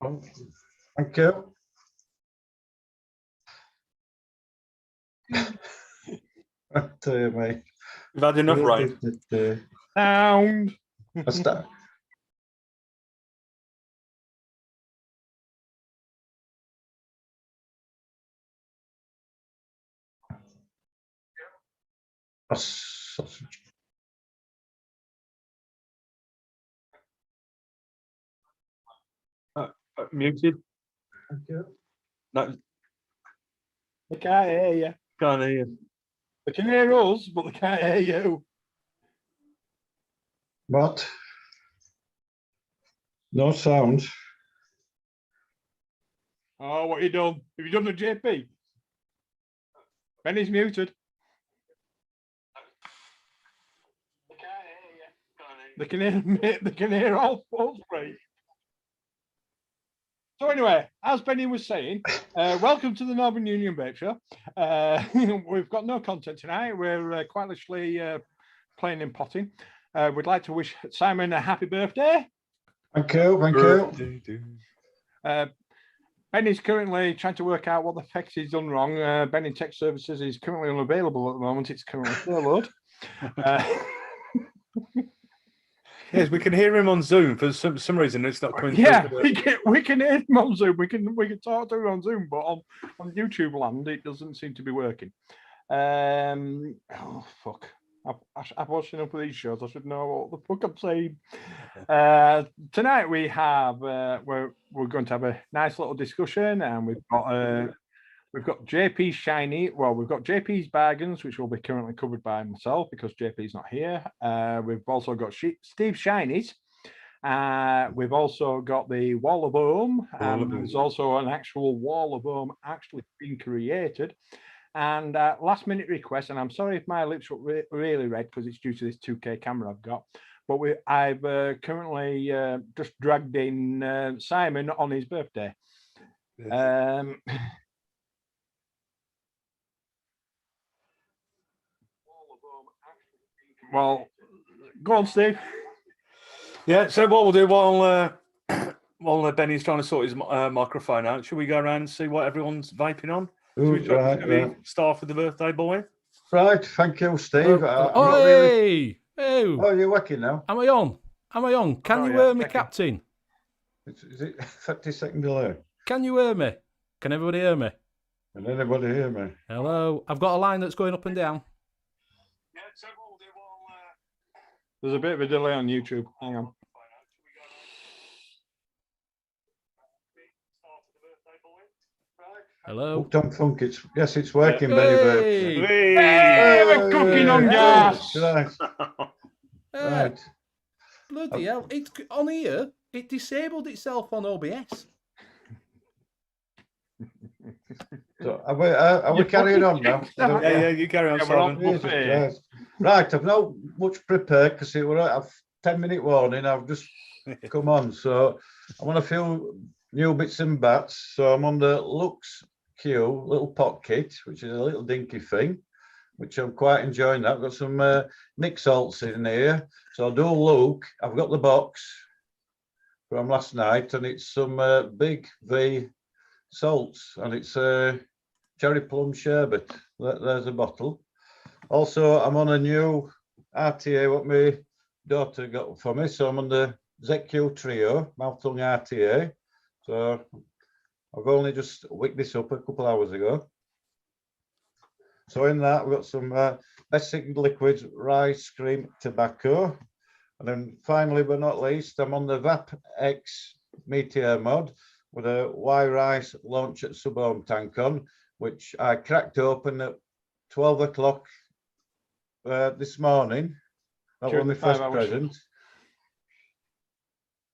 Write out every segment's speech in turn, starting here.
Thank you. I tell you, mate. We've had enough rain. Sound. Muted. Thank you. No, They can't hear you. can't hear you. They can hear us, but they can't hear you. What? No sound. Oh, what you done? Have you done the JP? Benny's muted. They can hear. They can hear all three. So anyway, as Benny was saying, welcome to the Northern Union Vape Show. We've got no content tonight. We're quite literally playing and potting. We'd like to wish Simon a happy birthday. Thank you. Thank you. Benny's currently trying to work out what the heck he's done wrong. Benny Tech Services is currently unavailable at the moment. It's currently furloughed. Yes, we can hear him on Zoom. For some reason, it's not coming Yeah, through. we can hear him on Zoom. We can talk to him on Zoom, but on YouTube land, it doesn't seem to be working. Oh fuck! I've watched enough of these shows. I should know what the fuck I'm saying. Tonight we have we're going to have a nice little discussion, and we've got JP's shiny. Well, we've got JP's bargains, which will be currently covered by myself because JP's not here. We've also got Steve Shinies. We've also got the Wall of Ohm, and there's also an actual Wall of Ohm actually being created. And last minute request, and I'm sorry if my lips look really red because it's due to this 2K camera I've got. But I've currently just dragged in Simon on his birthday. Well, go on, Steve. Yeah, so what we'll do while Benny's trying to sort his microphone out, should we go around and see what everyone's vaping on? Ooh, Should we start with the birthday boy? Right, thank you, Steve. Hey! Oh, you're working now? Am I on? Can you hear me, Captain? Is it 30 second delay? Can you hear me? Can everybody hear me? Can anybody hear me? Hello? I've got a line that's going up and down. Yeah, so what we'll do There's a bit of a delay on YouTube. Hang on. Hello? Don't funk it's working, Hey! Benny. Hey, we're cooking on gas. Right. Bloody hell. It's on here. It disabled itself on OBS. So are we carrying on now? Yeah, you carry on, Simon. Right, I've not much prepared because it was a 10-minute warning. I've just come on. So I'm on a few new bits and bats. So I'm on the Lux Q little pot kit, which is a little dinky thing, which I'm quite enjoying that. I've got some Nick salts in here. So I'll do a look. I've got the box from last night, and it's some Big V salts, and it's cherry plum sherbet. There's a bottle. Also, I'm on a new RTA, what my daughter got for me. So I'm on the ZQ Trio, mouth-tongue RTA. So I've only just wicked this up a couple hours ago. So in that, we've got some basic liquids, rice, cream, tobacco. And then finally, but not least, I'm on the VAP X Meteor mod with a Y rice launch at sub-ohm tank on, which I cracked open at 12 o'clock this morning. That was my first present.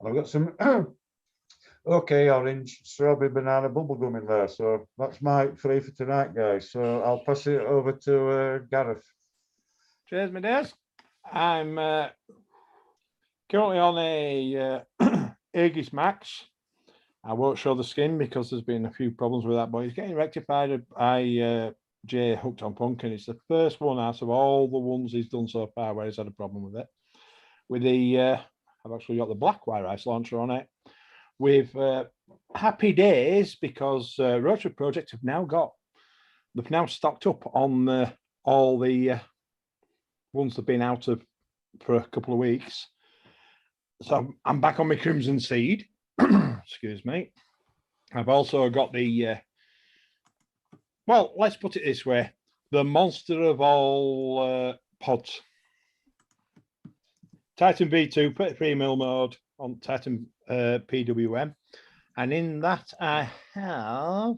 And I've got some OK orange, strawberry, banana, bubblegum in there. So that's my free for tonight, guys. So I'll pass it over to Gareth. Cheers, my dears. I'm currently on a Aegis Max. I won't show the skin because there's been a few problems with that, but it's getting rectified by Jay Hooked on Punk, and it's the first one out of all the ones he's done so far where he's had a problem with it. With the, I've actually got the black wire ice launcher on it, with happy days because Rotary Project have now stocked up on all the ones that have been out of for a couple of weeks. So I'm back on my Crimson Seed. Excuse me. I've also got the well, let's put it this way: the monster of all pods. Titan V2 33mm mode on Titan PWM, and in that I have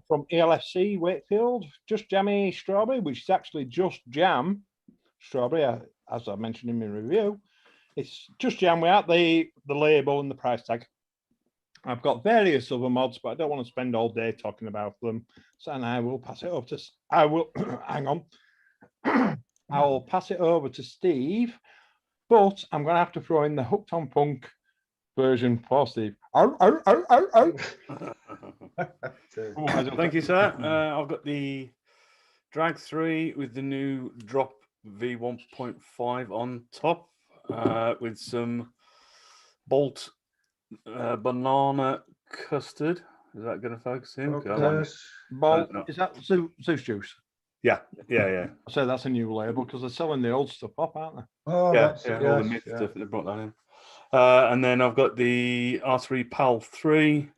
from ELFC Wakefield just jammy strawberry, which is actually just jam strawberry, as I mentioned in my review. It's just jam without the label and the price tag. I've got various other mods, but I don't want to spend all day talking about them. So and I will pass it over to. I will hang on. I will pass it over to Steve, but I'm going to have to throw in the Hooked on Punk version for Steve. Thank you, sir. I've got the Drag 3 with the new drop V1.5 on top with some Bolt banana custard. Is that going to focus in? Bolt, is that Zeus juice? Yeah. So that's a new label because they're selling the old stuff up, aren't they? Oh, Yeah, that's all the myth stuff, they brought that in. And then I've got the R3 PAL 3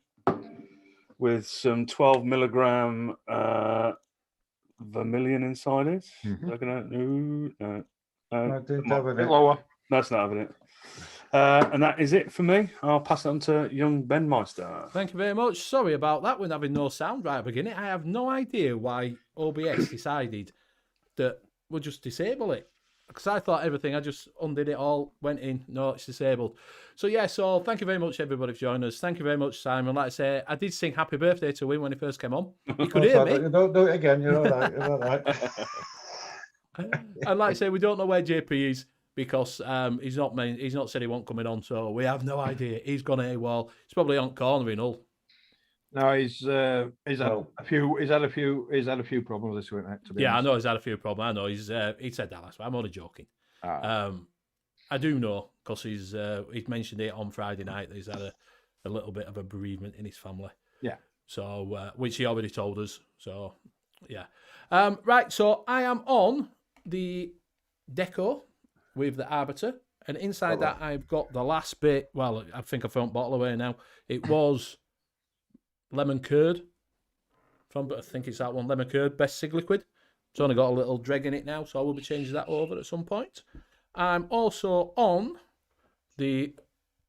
with some 12 milligram vermilion inside it. Mhm. Is that gonna, no, I didn't no, have A bit it. lower. that's not having it. And that is it for me. I'll pass it on to young Ben Meister. Thank you very much. Sorry about that. We're having no sound right at the beginning. I have no idea why OBS decided that we'll just disable it. Because I thought everything, I just undid it all, went in, no, it's disabled. So yeah, so thank you very much everybody for joining us. Thank you very much, Simon. Like I say, I did sing happy birthday to him when he first came on. He could hear me. Don't do it again. You're all right. You're all right. And like I say, we don't know where JP is because he's not said he won't coming on, so we have no idea. He's gone AWOL. He's probably on corner in Hull. No, he's had a few problems this week, mate, to be Yeah, I honest. know he's had a few problems. I know he said that last week. I'm only joking. I do know because he's mentioned it on Friday night that he's had a little bit of a bereavement in his family. Yeah. So which he already told us. So yeah. Right. So I am on the deco with the Arbiter, and inside that I've got the last bit. Well, I think I thrown the bottle away now. It was lemon curd. I think it's that one, lemon curd, best Sig Liquid. It's only got a little dreg in it now, so I will be changing that over at some point. I'm also on the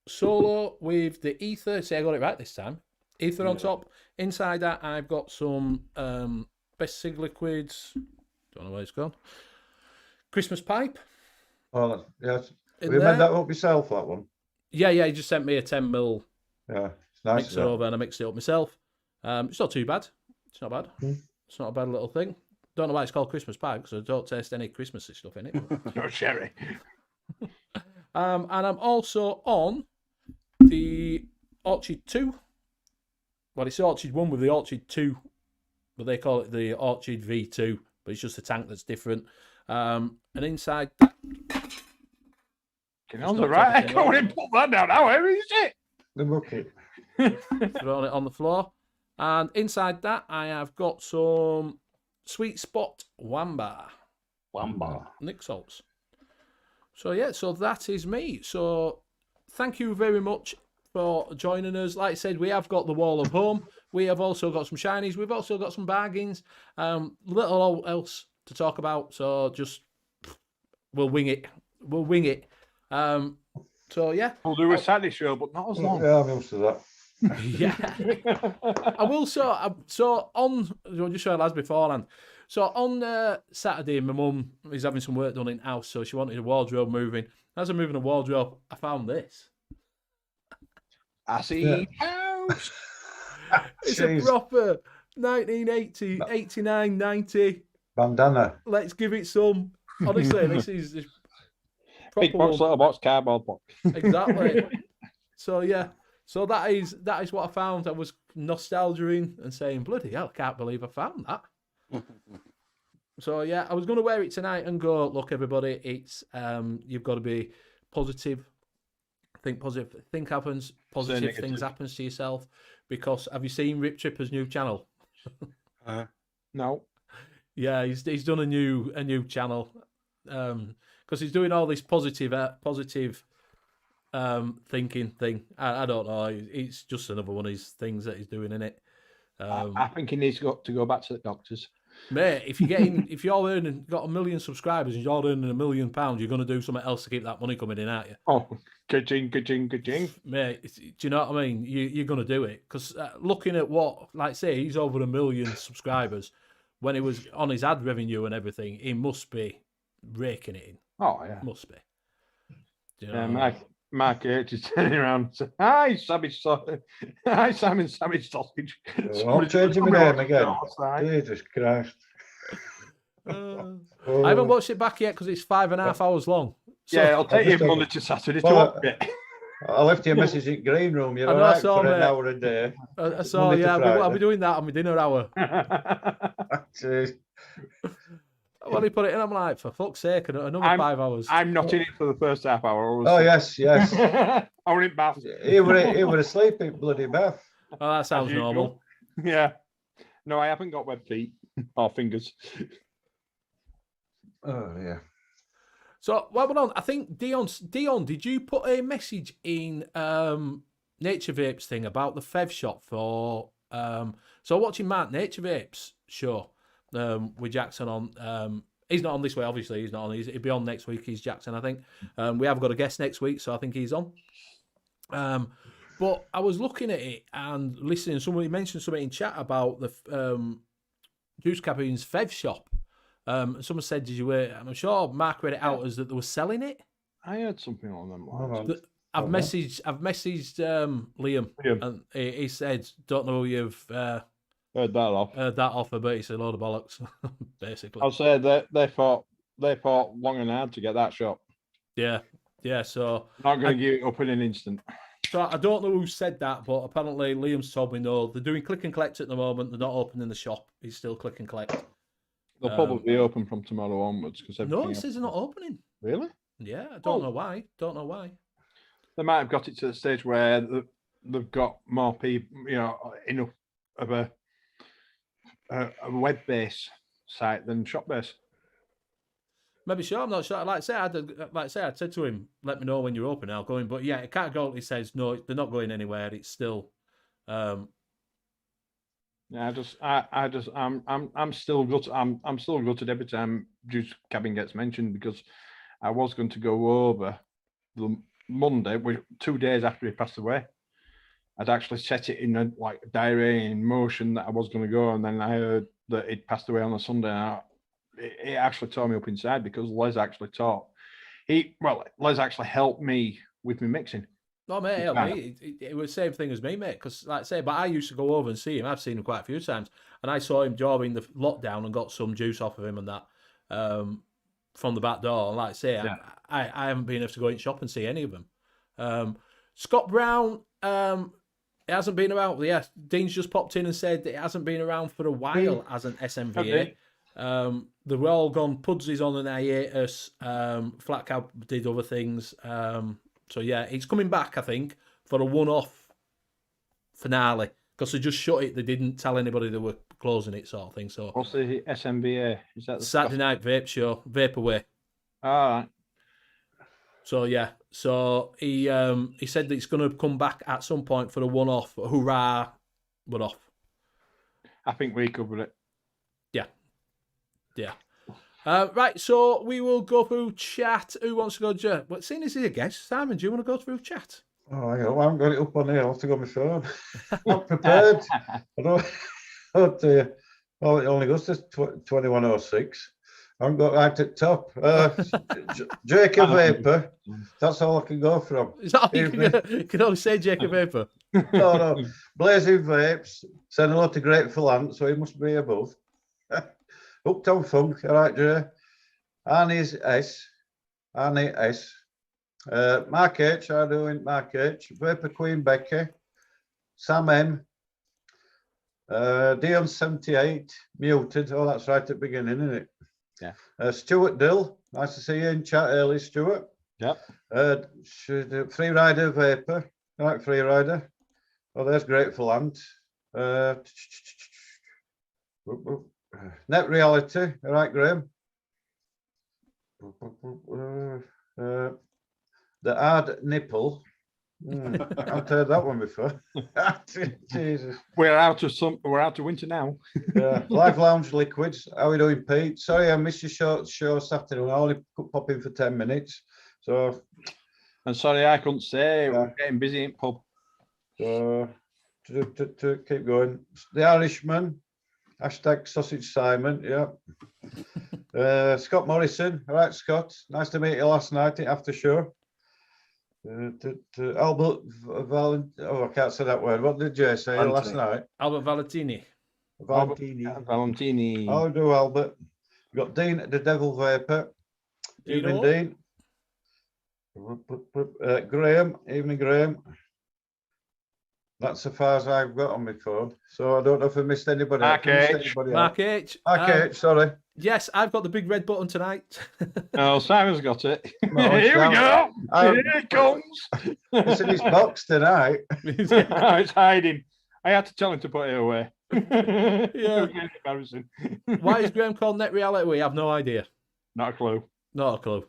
Solo with the ether. See, I got it right this time. Ether on top. Inside that, I've got some best Sig Liquids. Don't know where it's gone. Christmas pipe. Oh, yes. In You there. made that up yourself, that one? Yeah, he just sent me a 10mm Yeah, it's nice. mixer over, and I mixed it up myself. It's not too bad. It's not bad. It's not a bad little thing. Don't know why it's called Christmas pipe because I don't taste any Christmassy stuff in it. No sherry. And I'm also on the Orchid 2. Well, it's Orchid 1 with the Orchid 2, but they call it the Orchid V2, but it's just a tank that's different. And inside that... All right, I can't want to put that down now. Where is it? The bucket. Throwing it on the floor. And inside that, I have got some Sweet Spot Wamba. Nick salts. So yeah, so that is me. So thank you very much for joining us. Like I said, we have got the Wall of Home. We have also got some shinies. We've also got some bargains. Little else to talk about. So just we'll wing it. We'll wing it. So yeah, We'll do a Saturday show, but not as long. Yeah, I'm used to that. yeah. I will. So on. I'll just show you lads beforehand. So on Saturday, my mum is having some work done in house, so she wanted a wardrobe moving. As I'm moving a wardrobe, I found this. I see house. It's a proper 1980, 89, 90. Bandana. Let's give it some. Honestly, this is proper Big box, one. little box, cardboard box. Exactly. So yeah. So that is what I found. I was nostalgiaing and saying, bloody hell, I can't believe I found that. So yeah, I was going to wear it tonight and go, look, everybody, it's you've got to be positive, think positive. Think happens. Positive things negative. happens to yourself. Because have you seen Rip Tripper's new channel? No. Yeah, he's done a new channel. Because he's doing all this positive thinking thing. I don't know. It's just another one of his things that he's doing in it. I think he needs to go back to the doctors. Mate, if you're got 1 million subscribers and you're earning £1 million, you're going to do something else to keep that money coming in, aren't you? Oh, ka-ching. Mate, do you know what I mean? You're going to do it because looking at what, like say, he's over 1 million subscribers. When he was on his ad revenue and everything, he must be raking it in. Oh yeah, must be. Do you know Mark H is turning around and saying, "Hi, Savage Sausage. Hi, Simon Savage Sausage." I'm changing my name again. Jesus Christ. I haven't watched it back yet because it's 5.5 hours long. So, yeah, it'll take you Monday to Saturday to watch it. I left you a message in green room. You're I know, all I right saw, for an mate. hour a day. I saw, Monday to yeah, Friday. I'll be doing that on my dinner hour. Jeez. When he put it in, I'm like, for fuck's sake, another 5 hours. I'm not in it for the first half hour. Oh, yes. I were in bath. He were asleep in bloody bath. Oh, that sounds As usual. normal. Yeah. No, I haven't got web feet or fingers. Oh, yeah. So, well, hold on. I think Dion, did you put a message in Nature Vape's thing about the Fev shop for? So, watching Mark Nature Vape's show with Jackson on. He's not on this way, obviously. He's not on. He'll be on next week. He's Jackson, I think. We have got a guest next week, so I think he's on. But I was looking at it and listening. Somebody mentioned something in chat about the Juice Cabin's Fev shop. Someone said, "Did you wait?" I'm sure Mark read it out as that they were selling it. I heard something on them lines. I've messaged Liam, and he said, "Don't know who you've heard that off. Heard that offer," but he said, "Load of bollocks," basically. I'll say that they fought long and hard to get that shop. Yeah. So not going to give it up in an instant. So I don't know who said that, but apparently Liam's told me no. They're doing click and collect at the moment. They're not opening the shop. It's still click and collect. They'll probably be open from tomorrow onwards because no, it says they're not opening. Really? Yeah, I don't know why. They might have got it to the stage where they've got more people, enough of a web-based site than shop-based. Maybe sure. I'm not sure. Like I said, I said to him, "Let me know when you're open. I'll go in." But yeah, it categorically says no. They're not going anywhere. It's still. Yeah, I'm still gutted every time Juice Cabin gets mentioned because I was going to go over the Monday, 2 days after he passed away. I'd actually set it in a diary in motion that I was going to go, and then I heard that he'd passed away on a Sunday. And it actually tore me up inside because Les actually Les actually helped me with my mixing. No, mate, it was the same thing as me, mate. Because, like I say, but I used to go over and see him. I've seen him quite a few times, and I saw him during the lockdown and got some juice off of him and that from the back door. And like I say, yeah. I haven't been able to go in shop and see any of them. Scott Brown, it hasn't been around. Yeah, Dean's just popped in and said it hasn't been around for a while as an SMVA. Okay. They've all gone. Pudsy's on an hiatus. Flat Cow did other things. So yeah, it's coming back, I think, for a one-off finale because they just shut it. They didn't tell anybody they were closing it, sort of thing. So what's the SMVA? Is that the Saturday Night Vape Show? Vaporwave. All right. So yeah, he said that it's going to come back at some point for a one-off. Hurrah, one-off. I think we covered it. Yeah. Right, so we will go through chat. Who wants to go? But seeing as he's a guest, Simon, do you want to go through chat? Oh, I haven't got it up on here. I'll have to go on my phone. Not prepared. I don't. It only goes to 2106. I haven't got right at top. Jacob Vapor. That's all I can go from. Is that all you can only say, Jacob Vapor? No. Blazing Vapes. Send a lot of Grateful Ant, so he must be above. Uptown Funk, all right, Jay. Annie S. Mark H, how are you doing, Mark H? Vapor Queen Becky. Sam M. Dion 78, muted. Oh, that's right at the beginning, isn't it? Yeah. Stuart Dill, nice to see you in chat early, Stuart. Yep. Free Rider Vapor. You like Free Rider? Oh, there's Grateful Ant. Net Reality. All right, Graham. The Hard Nipple. I've heard that one before. Jesus. We're out of winter now. Yeah. Live Lounge Liquids. How are we doing, Pete? Sorry, I missed your show Saturday. I only could pop in for 10 minutes. So. And sorry, I couldn't say. Yeah. We're getting busy in pub. So to keep going. The Irishman. Hashtag Sausage Simon. Yeah. Scott Morrison. All right, Scott. Nice to meet you last night after show. Albert I can't say that word. What did Jay say last night? Albert Valentini. Valentini. How do Albert? We've got Dean the Devil Vapor. Evening, Dean. Graham. Evening, Graham. That's as far as I've got on my phone. So I don't know if I missed anybody. Mark H. Mark H. Mark H, sorry. Yes, I've got the big red button tonight. Oh, Simon's got it. No, Here we go. Here it comes. It's in his box tonight. Oh, it's hiding. I had to tell him to put it away. Yeah. Embarrassing. Why is Graham called Net Reality? We have no idea. Not a clue. Not a clue.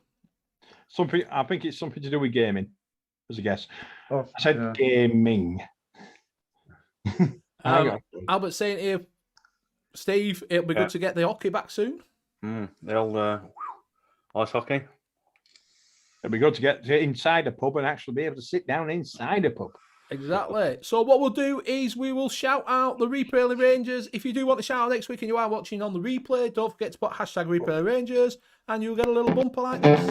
Something. I think it's something to do with gaming. As a guess. Oh, I said gaming. Albert saying here, Steve, it'll be good to get the hockey back soon. The old ice hockey. It'll be good to get inside a pub and actually be able to sit down inside a pub. Exactly. So what we'll do is we will shout out the Replay Rangers. If you do want to shout out next week and you are watching on the replay, don't forget to put hashtag Replay Rangers and you'll get a little bumper like this.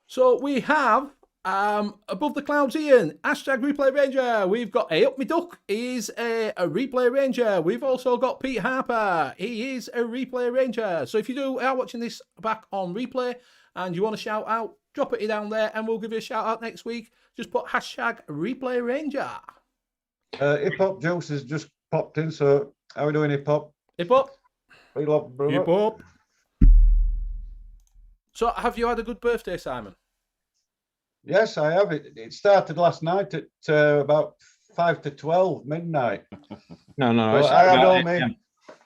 So we have Above the Clouds Ian, hashtag Replay Ranger. We've got A Up Me Duck, he's a Replay Ranger. We've also got Pete Harper, he is a Replay Ranger. So if you are watching this back on replay and you want to shout out, drop it down there and we'll give you a shout out next week. Just put hashtag Replay Ranger. Hip Hop Juice has just popped in, so how are we doing, Hip Hop? Hip Hop. Hip Hop. So have you had a good birthday, Simon? Yes, I have. It started last night at about 5 to 12 midnight. No. Well,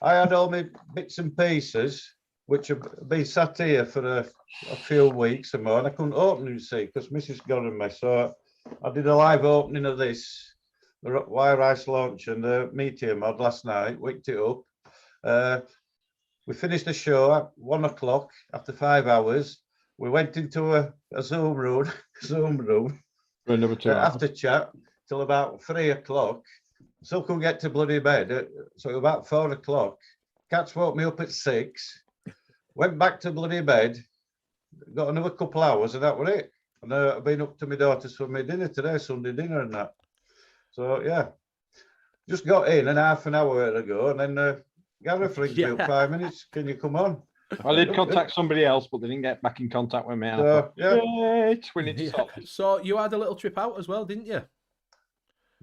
I had all my bits and pieces, which have been sat here for a few weeks or more, and I couldn't open them, you see, because Mrs. got in me. So I did a live opening of this, the Wire Ice launch and the Meteor mod last night, wicked it up. We finished the show at 1 o'clock after 5 hours. We went into a Zoom room For another 2 hours. after chat till about 3 o'clock. Still couldn't get to bloody bed. So about 4 o'clock. Cats woke me up at 6. Went back to bloody bed. Got another couple hours and that was it. And I've been up to my daughter's for my dinner today, Sunday dinner and that. So yeah, just got in an half an hour ago and then Gareth rings me up 5 minutes. Can you come on? I did contact somebody else, but they didn't get back in contact with me. Yeah. We need to sort this. So you had a little trip out as well, didn't you?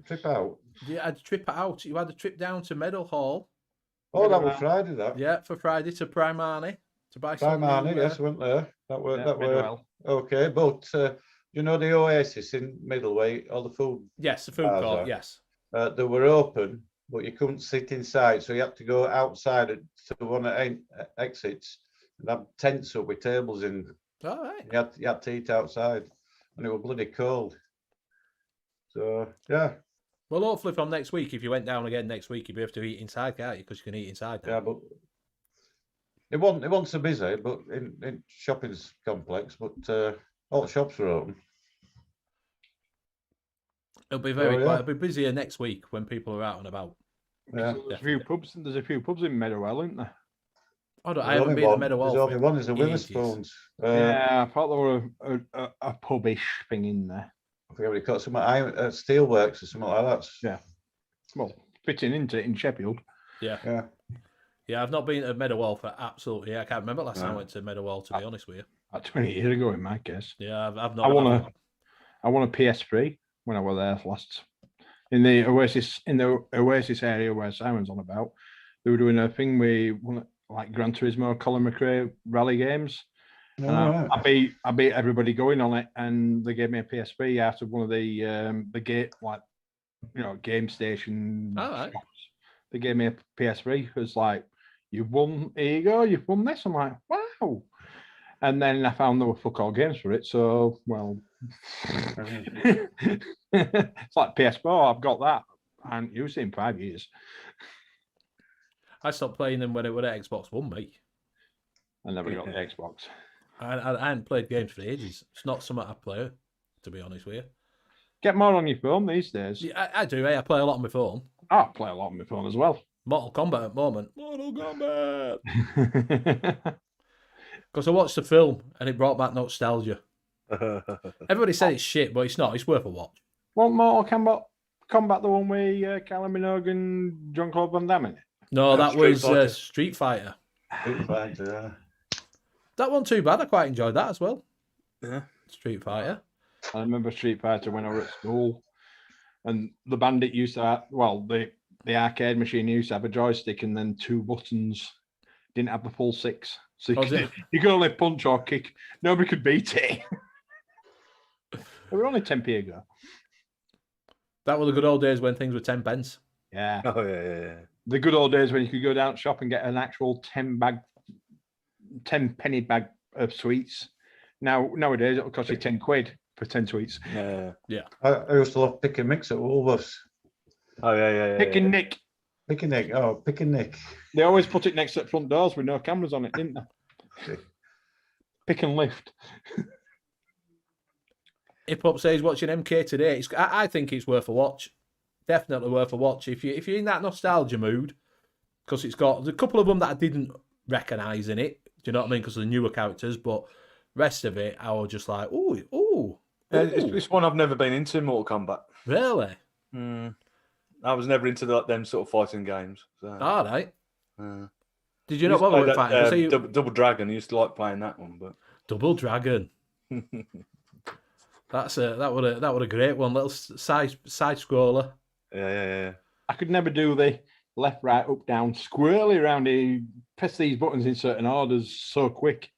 Trip out. You had a trip out. You had a trip down to Meadowhall. Oh, that was Friday, that. Yeah, for Friday to Primani to buy some. Primani, yes, went there. That were Midwell. okay. But you know the Oasis in Middleway, all the food. Yes, the food bars court. are. Yes. They were open, but you couldn't sit inside, so you had to go outside to one of the exits and have tents up with tables in. All right. You had to eat outside, and it was bloody cold. So yeah. Well, hopefully from next week, if you went down again next week, you'd be able to eat inside, can't you? Because you can eat inside now. Yeah, but it wasn't so busy, but in shopping's complex, but all the shops were open. It'll be very Oh, yeah. quiet. It'll be busier next week when people are out and about. Yeah. There's a few pubs in Meadowell, isn't there? I haven't been to Meadowhall. There's only one. There's a ages. Witherspoons. Yeah, I thought there were a pubish thing in there. I forget what you call it. Something Steelworks or something like that. Yeah. Well, fitting into it in Sheffield. Yeah. Yeah, I've not been to Meadowhall for absolutely. I can't remember last time I went to Meadowhall, to be honest with you. 20 years ago, in my case. Yeah, I've not. I want a PS3 when I was there last in the Oasis area where Simon's on about. They were doing a thing with like Gran Turismo, Colin McRae rally games. And I beat everybody going on it, and they gave me a PSP out of one of the gate game station shops. They gave me a PSP. It was like, you've won. Here you go. You've won this. I'm like, wow. And then I found there were fuck all games for it. So it's like PS4. I've got that. I haven't used it in 5 years. I stopped playing them when it was at Xbox One, mate. I never got the Xbox. I hadn't played games for ages. It's not something I play, to be honest with you. Get more on your phone these days. Yeah, I do. I play a lot on my phone. I play a lot on my phone as well. Mortal Kombat at the moment. Mortal Kombat. Because I watched the film and it brought back nostalgia. Everybody said it's shit, but it's not. It's worth a watch. What Mortal Kombat, the one with Kylie Minogue and Jean-Claude Van Damme in it? No, that was Street Fighter. Street Fighter, yeah. That wasn't too bad. I quite enjoyed that as well. Yeah. Street Fighter. I remember Street Fighter when I was at school, and the Bandit used to have, the arcade machine used to have a joystick and then 2 buttons. Didn't have the full 6. So you could only punch or kick. Nobody could beat it. They were only 10p ago. That were the good old days when things were 10 pence. Yeah. Oh, yeah. The good old days when you could go down to shop and get an actual 10 penny bag of sweets. Nowadays, it'll cost you 10 quid for 10 sweets. Yeah. I used to love Pick and Mix at Woolworths. Oh, yeah. Pick and Nick. Pick and Nick. Oh, Pick and Nick. They always put it next to the front doors with no cameras on it, didn't they? Pick and lift. Hip Hop says watching MK today. I think it's worth a watch. Definitely worth a watch if you're in that nostalgia mood, because it's got a couple of them that I didn't recognise in it. Do you know what I mean? Because of the newer characters, but rest of it, I was just like, ooh. It's one I've never been into, Mortal Kombat. Really? I was never into them sort of fighting games. So. All right. Did you not bother with fighting? Double Dragon. I used to like playing that one, but Double Dragon. that would a great one. Little side scroller. Yeah. I could never do the left, right, up, down, squirrely around here. Press these buttons in certain orders so quick.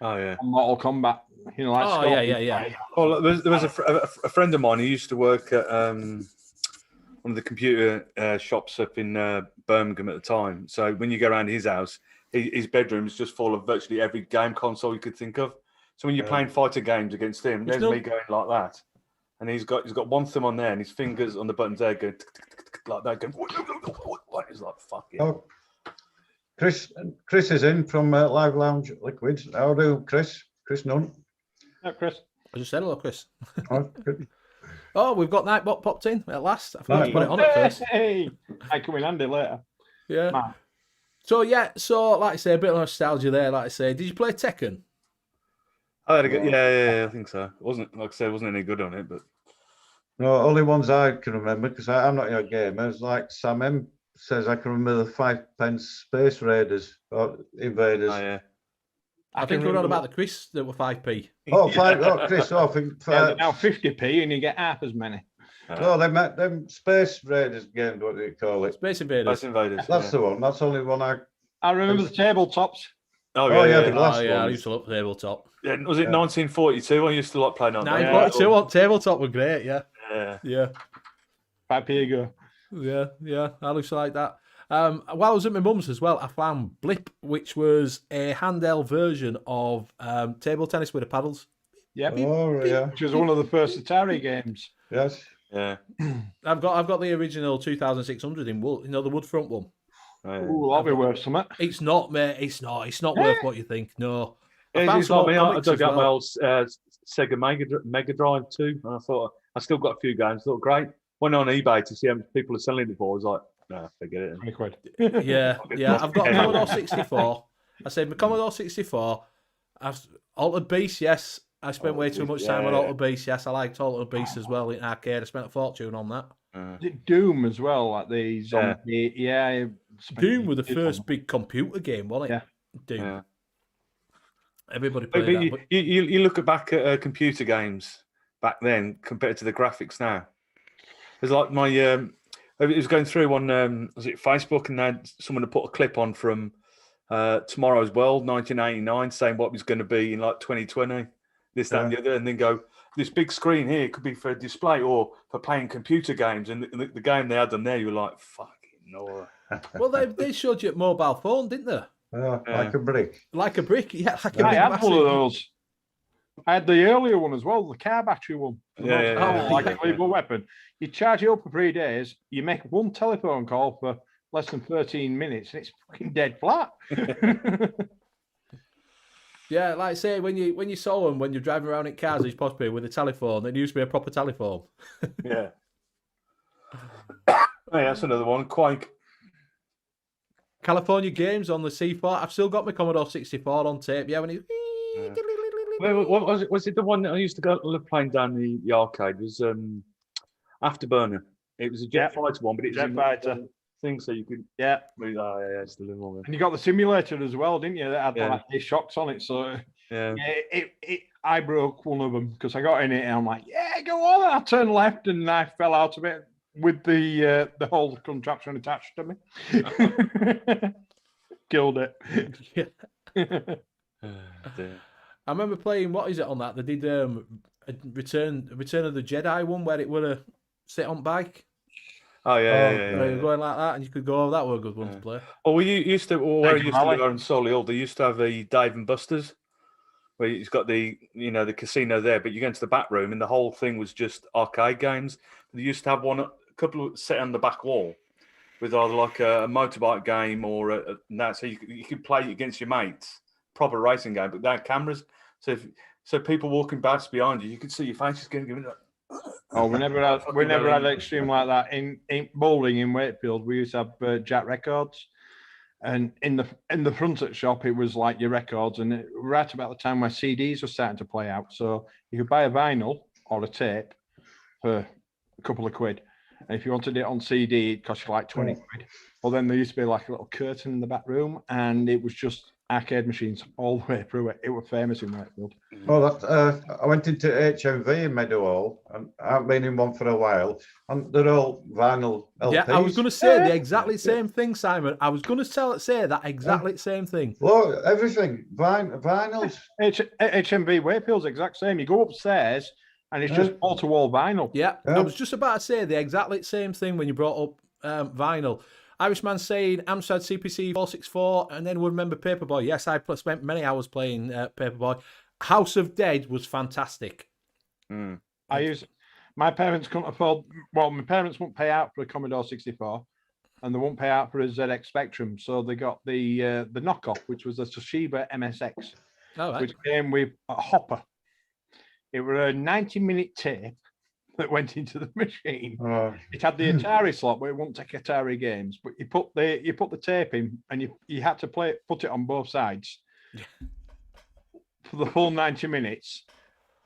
Oh yeah. On Mortal Kombat, yeah. Oh, there was a friend of mine who used to work at one of the computer shops up in Birmingham at the time. So when you go around his house, his bedroom is just full of virtually every game console you could think of. So when you're playing fighter games against him, there's me going like that, and he's got one thumb on there, and his fingers on the buttons there going like that. Going, what is like fuck yeah. Oh, Chris is in from Live Lounge Liquids. How do Chris Nunn? No, Chris. I just said hello, Chris. Oh, good. Oh, we've got Nightbot popped in at last. I forgot to put it on at first. Hey, I come in handy later. Yeah. Man. So like I say, a bit of nostalgia there. Like I say, did you play Tekken? I had a good, yeah, I think so. It wasn't, like I said, wasn't any good on it, but No, only ones I can remember, because I'm not your gamer. It's like Sam M says I can remember the 5p Space Raiders or Invaders. oh yeah. I think we're on about the Chris that were 5p. Oh, Chris, I think Yeah, now 50p and you get half as many. no, they met them Space Raiders games. What do you call it? Space Invaders. Space Invaders. That's the one. That's the only one I remember the tabletops. Oh Oh, yeah, yeah. the last I one. used to love tabletop. Yeah, was it 1942? I used to like playing on that. 942 on tabletop were great, yeah. Yeah. 5p ago. Yeah. I used to like that. While I was at my mum's as well, I found Blip, which was a handheld version of table tennis with the paddles. Yep. Oh, yeah. Which was one of the first Atari games. Yes. Yeah. I've got the original 2600 in wood, the wood front one. Oh, yeah. Ooh, that'll be worth something. It's not, mate. It's not worth what you think. No. It's like me. I comics dug as out my well. old Sega Mega Drive too, and I thought I still got a few games. I thought great. Went on eBay to see how much people are selling it for. I was like, no, forget it. 20 quid. Yeah. I've got a Commodore 64. I said my Commodore 64. Altered Beast, yes. I spent way too much time on Altered Beast. Yes, I liked Altered Beast as well in arcade. I spent a fortune on that. Is it Doom as well? Like the zombie. Yeah. Doom was the first big computer game, wasn't it? Yeah. Doom. Yeah. Everybody But played that. you look back at computer games back then compared to the graphics now. It's like my it was going through on was it Facebook, and then someone had put a clip on from Tomorrow's World 1989 saying what it was going to be in like 2020, this, that, and the other, and then go, this big screen here could be for display or for playing computer games, and the game they had on there, you were like, fucking no. Well, they showed you a mobile phone, didn't they? Like a brick. Like a brick, yeah. Like a I big, had massive... one of those. I had the earlier one as well, the car battery one. Like a lethal weapon. You charge it up for 3 days, you make one telephone call for less than 13 minutes, and it's fucking dead flat. Yeah, like say when you saw them when you're driving around in cars, it's possibly with a telephone. It used to be a proper telephone. Yeah. Oh, yeah, that's another one. Quake. California Games on the C4. I've still got my Commodore 64 on tape. Yeah, when he. What was it? Was it the one that I used to go playing down the arcade? It was Afterburner. It was a jet fighter one, but it was Jet fighter thing, so you could. Yeah. Oh, yeah, it's the little one. And you got the simulator as well, didn't you? That had like these shocks on it. So yeah, I broke one of them because I got in it and I'm like, yeah, go on. And I turned left and I fell out of it with the whole contraption attached to me. Killed it. I remember playing, what is it on that? They did a Return of the Jedi one where it were a sit on bike. Oh yeah. You were going like that, and you could go. That were a good one to play. Oh, we used to, where I used to live in Solihull, they used to have a Dave and Buster's, where it's got the the casino there, but you go into the back room, and the whole thing was just arcade games. They used to have a couple set on the back wall with either like a motorbike game or that, so you could play against your mates, proper racing game, but they had cameras, so people walking past behind you, you could see your faces going. Oh, we never had extreme like that in bowling in Wakefield. We used to have Jack records, and in the front of the shop it was like your records, and right about the time where CDs were starting to play out, so you could buy a vinyl or a tape for a couple of quid, and if you wanted it on CD, it cost you like 20 quid. Well, then there used to be like a little curtain in the back room, and it was just arcade machines all the way through it. It was famous in Wakefield. Oh, I went into HMV in Meadowhall, and I haven't been in one for a while, and they're all vinyl LPs. Yeah, I was going to say the exactly same thing, Simon. I was going to say that exactly same thing. Well, everything, vinyls. HMV Wakefield's exact same. You go upstairs, and it's just wall-to-wall vinyl. Yeah, I was just about to say the exactly same thing when you brought up vinyl. Irishman saying Amstrad CPC 464, and then we'll remember Paperboy. Yes, I spent many hours playing Paperboy. House of Dead was fantastic. My parents couldn't afford. Well, my parents wouldn't pay out for a Commodore 64, and they won't pay out for a ZX Spectrum, so they got the knockoff, which was a Toshiba MSX, which came with a hopper. It was a 90-minute tape that went into the machine. It had the Atari slot, but it wouldn't take Atari games. But you put the tape in, and you had to put it on both sides for the full 90 minutes,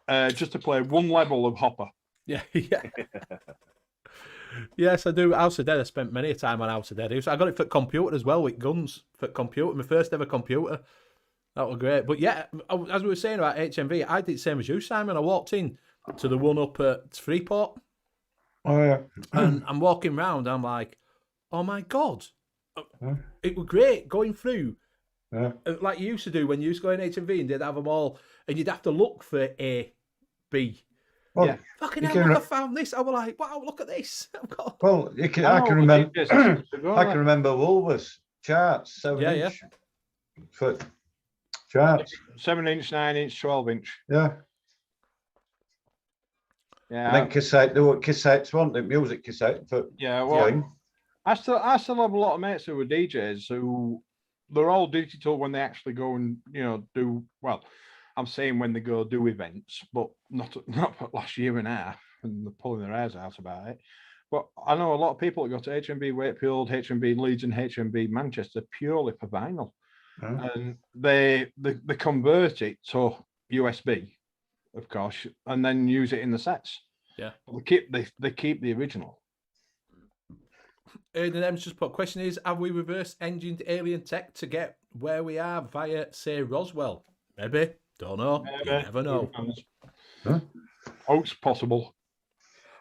just to play one level of Hopper. Yeah. Yes, I do. House of Dead. I spent many a time on House of Dead. I got it for computer as well, with guns for computer. My first ever computer. That was great. But yeah, as we were saying about HMV, I did the same as you, Simon. I walked in to the one up at Freeport. Oh, yeah. And I'm walking around, I'm like, oh my God. It was great going through. Yeah. Like you used to do when you used to go in HMV and they'd have them all, and you'd have to look for A, B. Well, yeah. Fucking hell, look, I found this. I was like, wow, look at this. Well, I can remember Woolworths charts, 7-inch foot charts. 7-inch, 9-inch, 12-inch. Yeah. Yeah. And then cassette, there were cassettes, weren't there? Music cassette. I still have a lot of mates who were DJs who they're all digital when they actually go and do well. I'm saying when they go do events, but not for last year and a half, and they're pulling their hairs out about it. But I know a lot of people that go to HMV Wakefield, HMV Leeds, and HMV Manchester purely for vinyl, and they convert it to USB, of course, and then use it in the sets. Yeah, they keep the original. And then just put question is: have we reverse engined alien tech to get where we are via, say, Roswell? Maybe. Don't know. You never know. Oh, it's possible.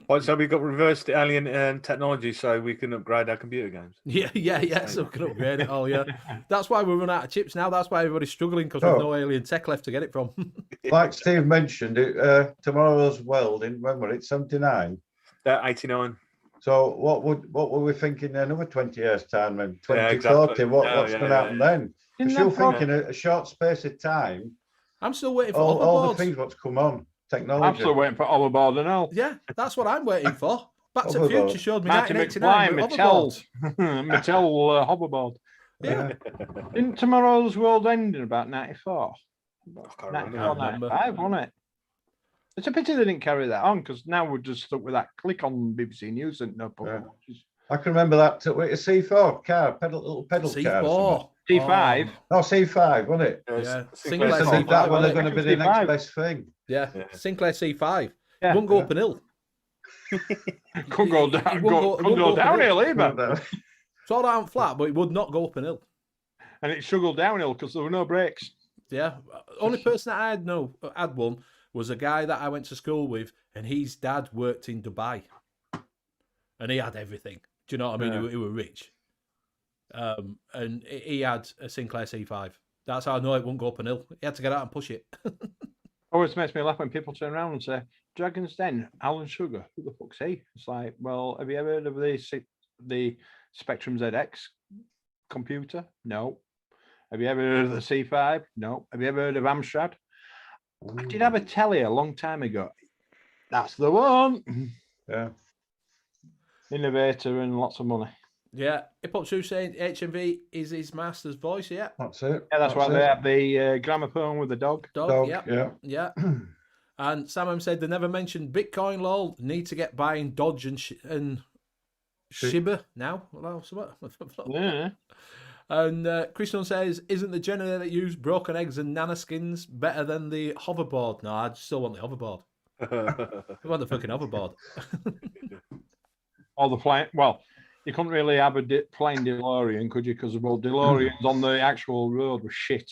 Right, so we got reversed alien technology, so we can upgrade our computer games. Yeah. So we can upgrade it all. Yeah, that's why we run out of chips now. That's why everybody's struggling because Oh. there's no alien tech left to get it from. Like Steve mentioned, tomorrow's welding. When were it? 79. 89. So what were we thinking in another 20 years time? Then Yeah, 2040. exactly. What's going to happen then? Didn't Because you're that prob- thinking a short space of time. I'm still waiting for All the hoverboards. things what's come on I'm technology. still waiting for Hoverboard and all. Yeah, that's what I'm waiting for. Back to the Hoverboard. Future showed me Marty 1989 McFly, with Mattel, hoverboards. Mattel hoverboard. Yeah, Didn't Tomorrow's World end in about 94? I can't 94, remember. 95, wasn't it? It's a pity they didn't carry that on because now we're just stuck with that click on BBC News and no problem. I can remember that. With a C4 car, little pedal car. C4. C5. No, C5, wasn't it? Yeah, Sinclair Sinclair So C5, that wasn't one they're it? going to be the C5. next best thing. Yeah, Yeah. Sinclair C5. Yeah. Wouldn't go up an hill. Couldn't go down, It won't couldn't go go up an hill. downhill either. It's all down flat, but it would not go up an hill. And it struggled downhill because there were no brakes. Yeah, only person that I had one was a guy that I went to school with, and his dad worked in Dubai, and he had everything. Do you know what I mean? Yeah. He were rich, and he had a Sinclair C5. That's how I know it wouldn't go up an hill. He had to get out and push it. Always makes me laugh when people turn around and say, Dragon's Den, Alan Sugar, who the fuck's he? It's like, well, have you ever heard of the Spectrum ZX computer? No. Have you ever heard of the C5? No. Have you ever heard of Amstrad? I did have a telly a long time ago. That's the one. Yeah. Innovator and lots of money. Yeah, Hip Hop Sue saying HMV is his master's voice. Yeah, That's it. Yeah, that's why they have the gramophone with the dog. dog. Dog, Yeah, yeah. yeah. And Sam said they never mentioned Bitcoin. Lol, need to get buying Dodge and Shiba now. Well, Yeah. And Christian says, isn't the generator that used broken eggs and nanoskins better than the hoverboard? No, I still want the hoverboard. I want the fucking hoverboard. Or the flying. Well, you couldn't really have a flying DeLorean, could you? Because DeLoreans on the actual road were shit.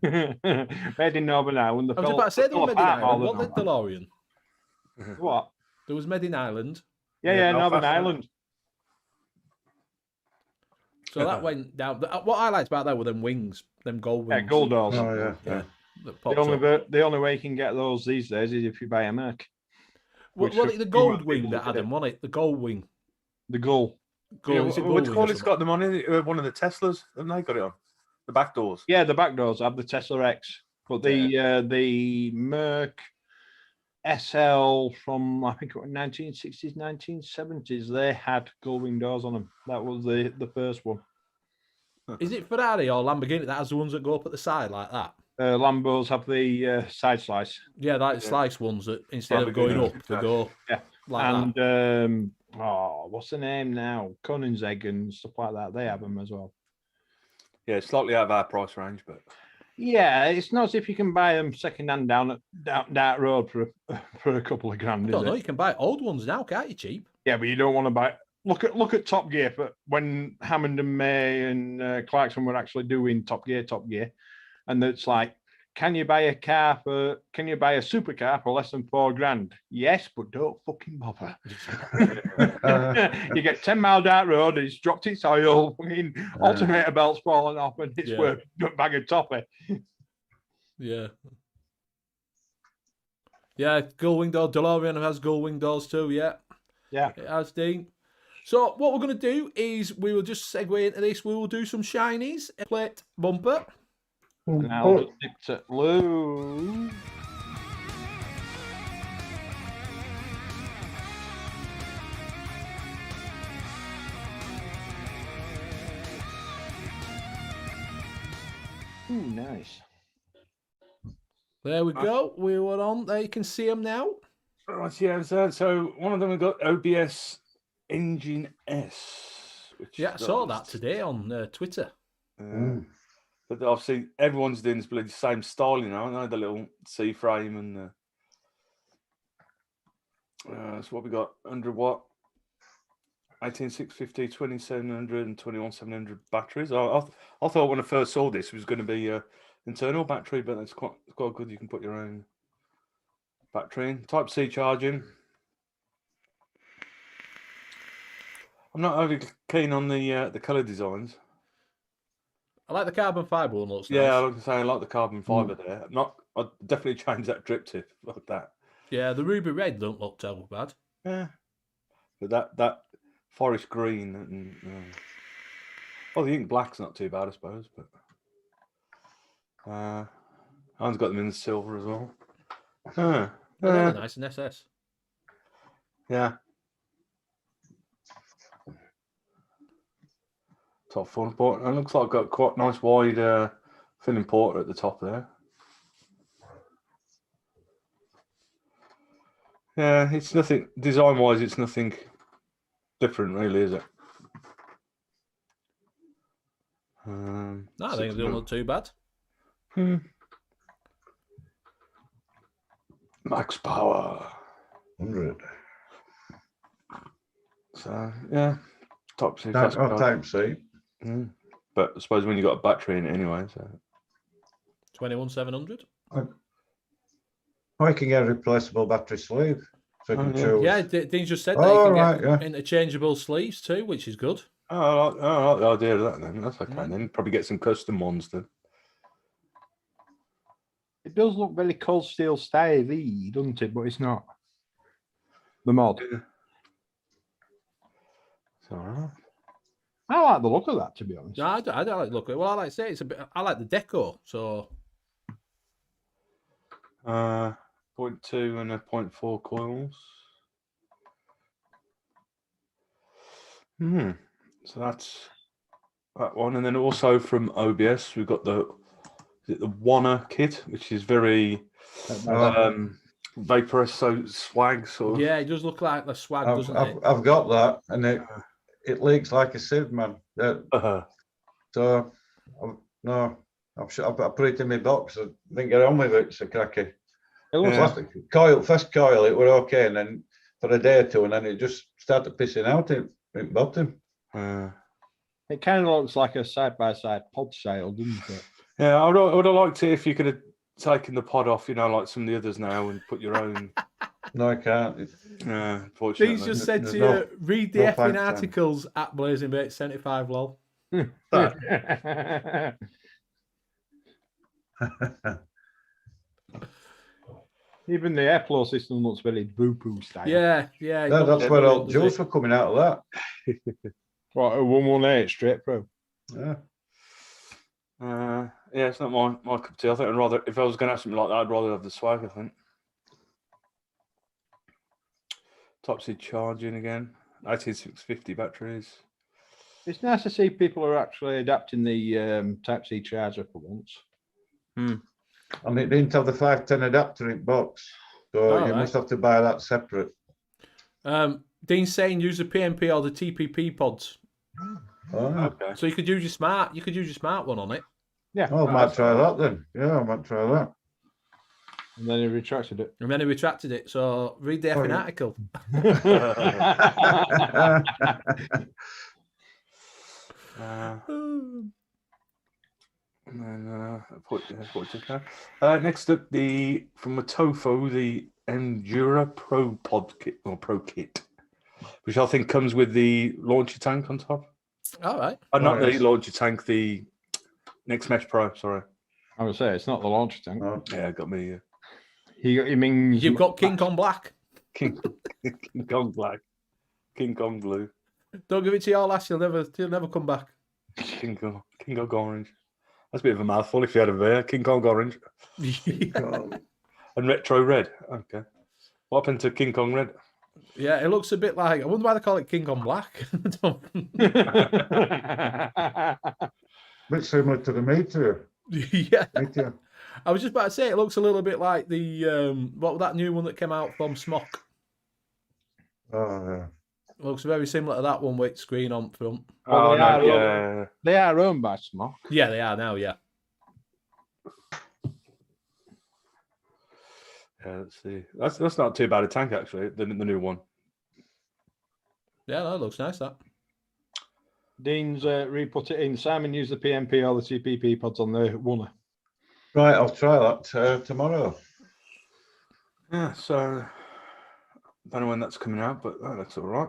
Made in Northern Ireland. I was about to say there was Made in Ireland. What the DeLorean? What? There was Made in Ireland. Yeah, Belfast, Northern yeah. Ireland. So that went down. What I liked about that were them wings, them gold Yeah, wings. gold doors. Oh, yeah. Yeah. That The popped up. only way you can get those these days is if you buy a Merc. Well, which well, the gold few wing people that look had at them, wasn't it? The gold wing. The Gull. Gold, is it gold Which wing call or it's something? got them on it? One of the Teslas, haven't they got it on? The back doors. Yeah, the back doors have the Tesla X, but the Merc SL from I think it was 1960s, 1970s, they had gull wing doors on them. That was the first one. Is it Ferrari or Lamborghini that has the ones that go up at the side like that? Lambos have the side slice. Yeah, like slice ones that instead of going Lamborghini. up, they go Yeah. like that. And what's the name now? Koenigsegg and stuff like that. They have them as well. Yeah, it's slightly out of our price range, but Yeah, it's not as if you can buy them second hand down that road for a couple of grand. I Is don't know. it? You can buy old ones now, can't you? Cheap. Yeah, but you don't want to buy. Look at Top Gear for when Hammond and May and Clarkson were actually doing Top Gear, and it's like, can you buy a supercar for less than £4,000? Yes, but don't fucking bother. You get 10 mile down road, it's dropped its oil, fucking alternator belt's fallen off, and it's worth a bag of toffee. Yeah. Yeah, gull wing door. DeLorean has gull wing doors too. Yeah. Yeah. It has, Dean. So what we're going to do is we will just segue into this. We will do some shinies. Plate bumper. And I'll just dip to Lou. Ooh, nice. There we go. We were on. There you can see them now. right, yeah. So one of them have got OBS Engine S. Which Yeah, I saw that today on Twitter. But obviously, everyone's doing this bloody same style, you know. The little C frame and so what we got 100 watt, 18650, 2700, and 21700 batteries. I thought when I first saw this it was going to be internal battery, but it's quite good. You can put your own battery in. Type C charging. I'm not overly keen on the colour designs. I like the carbon fibre one. Looks Yeah, I nice. like to say I like the carbon fibre there. I'd definitely change that drip tip like that. Yeah, the ruby red don't look terrible bad. Yeah, but that forest green and well, the ink black's not too bad, I suppose. But I've got them in the silver as well. They look nice in SS. Yeah. Top fun, but it looks like I've got quite nice wide filling porter at the top there. Yeah, it's nothing design-wise. It's nothing different, really, is it? No, I think they don't look too bad. Max power. 100. So yeah, top C. Type C. But I suppose when you got a battery in it anyway, so 21700. Oh, you can get a replaceable battery sleeve. So you can choose. Yeah, Dean just said that Oh, you can right, get yeah. interchangeable sleeves too, which is good. I like the idea of that. Then that's okay. Then probably get some custom ones then. It does look very cold steel style-y, doesn't it? But it's not. The mod. It's all right. I like the look of that, to be honest. No, I don't like the look of it. Well, I like to say it's a bit. I like the deco. So 0.2 and a 0.4 coils. So that's that one, and then also from OBS we've got the Wanna kit, which is very vaporous, so swag sort of. yeah, it does look like the swag, doesn't it? I've got that, and it leaks like a sieve, man. So I put it in my box. I didn't get on with it. It's a cracky. It looks like first coil, it were okay, and then for a day or two, and then it just started pissing out in bottom. It kind of looks like a side-by-side pod sail, doesn't it? Yeah, I would have liked it if you could have taken the pod off, like some of the others now, and put your own. No, I can't. Unfortunately. He's just said to no- you, read the no effing thanks, articles at Blazing Bait 75 lol. Even the airflow system looks very boo-poo style. Yeah. That's where all juice were coming out of that. What, a 118 straight through. Yeah. Yeah, it's not my cup of tea. I think I'd rather, if I was going to have something like that, I'd rather have the swag, I think. Top seed charging again. 18650 batteries. It's nice to see people are actually adapting the Type-C charger for once. And it didn't have the 510 adapter in box, so you must have to buy that separate. Dean's saying use the PNP or the TPP pods. Oh, Okay. So you could use your smart one on it. Yeah. I might try that then. Yeah, I might try that. And then he retracted it. And then he retracted it. So read the effing article. And then next up, from Motofo, the Endura Pro Pod Kit or Pro Kit, which I think comes with the launcher tank on top. All right. Not the launcher tank, the N.U.V.S Pro. Sorry, I would say it's not the launcher tank. Yeah, got me. You mean you've got King Kong Black, King Kong Black, King Kong Blue. Don't give it to your lass. He'll never come back. King Kong Orange. That's a bit of a mouthful if you had a beer. King Kong Orange. And Retro Red. Okay. What happened to King Kong Red? Yeah, it looks a bit like. I wonder why they call it King Kong Black. Bit similar to the Meteor. Yeah. Meteor. I was just about to say it looks a little bit like the what was that new one that came out from Smock? Oh yeah. It looks very similar to that one with screen on front. Well, they are owned by Smock. Yeah, they are now. Yeah. Yeah, let's see. That's not too bad a tank actually. The new one. Yeah, that looks nice. That. Dean's re-put it in. Simon used the PNP or the TPP pods on the Wanna. Right, I'll try that tomorrow. Yeah, so I don't know when that's coming out, but that's all right.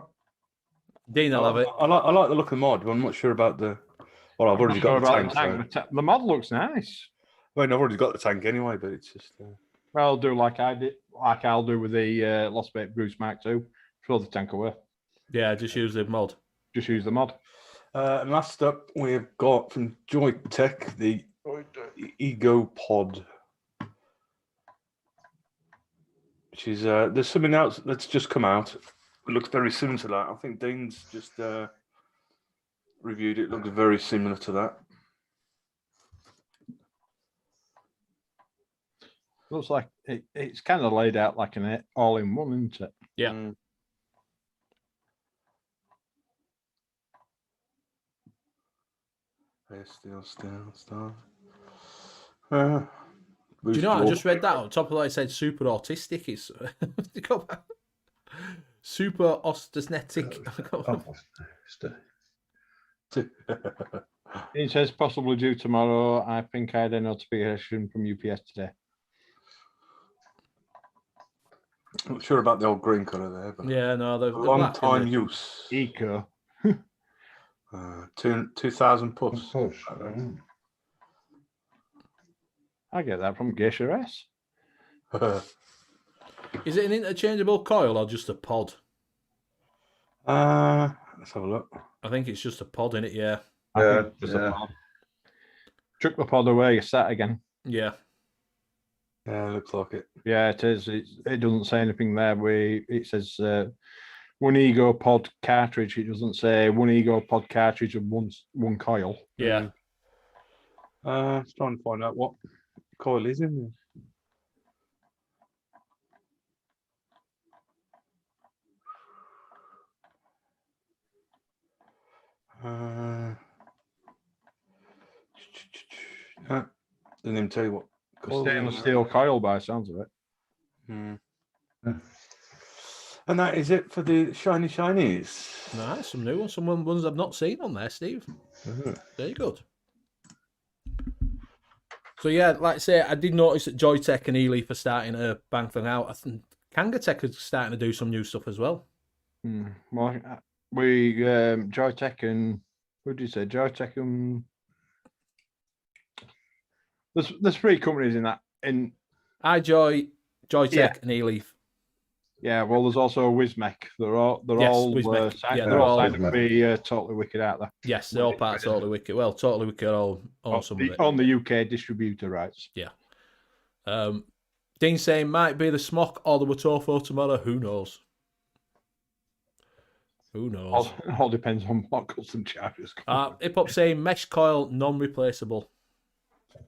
Dean, I'll have it. I like the look of the mod, but I'm not sure about the. Well, I've already got the tank. The mod looks nice. Well, I've already got the tank anyway, but it's just. Well, I'll do like I'll do with the Lost Vape Bruce Mark II. Throw the tank away. Yeah, just use the mod. Just use the mod. And last up, we've got from Joytech the Ego Pod, which is there's something else that's just come out. It looks very similar to that. I think Dean's just reviewed it. It looks very similar to that. Looks like it's kind of laid out like an all-in-one, isn't it? Yeah. Still. Do you know? I just read that on top of that. It said super autistic. It's super autistic. It says possibly due tomorrow. I think I had a notification from UPS today. Not sure about the old green colour there, but yeah, no, the long time use. Eco. 2,000 puffs. I get that from Geisha S. Is it an interchangeable coil or just a pod? Let's have a look. I think it's just a pod in it. Yeah. A pod. Chuck the pod away. You start again. Yeah. Yeah, looks like it. Yeah, it is. It doesn't say anything there. It says one Ego Pod cartridge. It doesn't say one Ego Pod cartridge and one coil. Yeah. Let's try and find out what coil is in there. Didn't even tell you what. Stainless steel coil by the sounds of it. And that is it for the shinies. Nice, some new ones, some ones I've not seen on there, Steve. Very good. So yeah, like I say, I did notice that Joytech and E-Leaf are starting to bang things out. I think Kangatech is starting to do some new stuff as well. Well, we Joytech and what did you say? Joytech and there's three companies in that. iJoy, Joytech, and E-Leaf. Yeah, well, there's also Wismec. They're all signed to be Totally Wicked out there. Yes, they're all part of Totally Wicked. Well, Totally Wicked all some of it. On the UK distributor rights. Yeah. Dean saying might be the Smock or the Watofo tomorrow. Who knows? Who knows? All depends on what custom charges. Hip Hop saying mesh coil non-replaceable.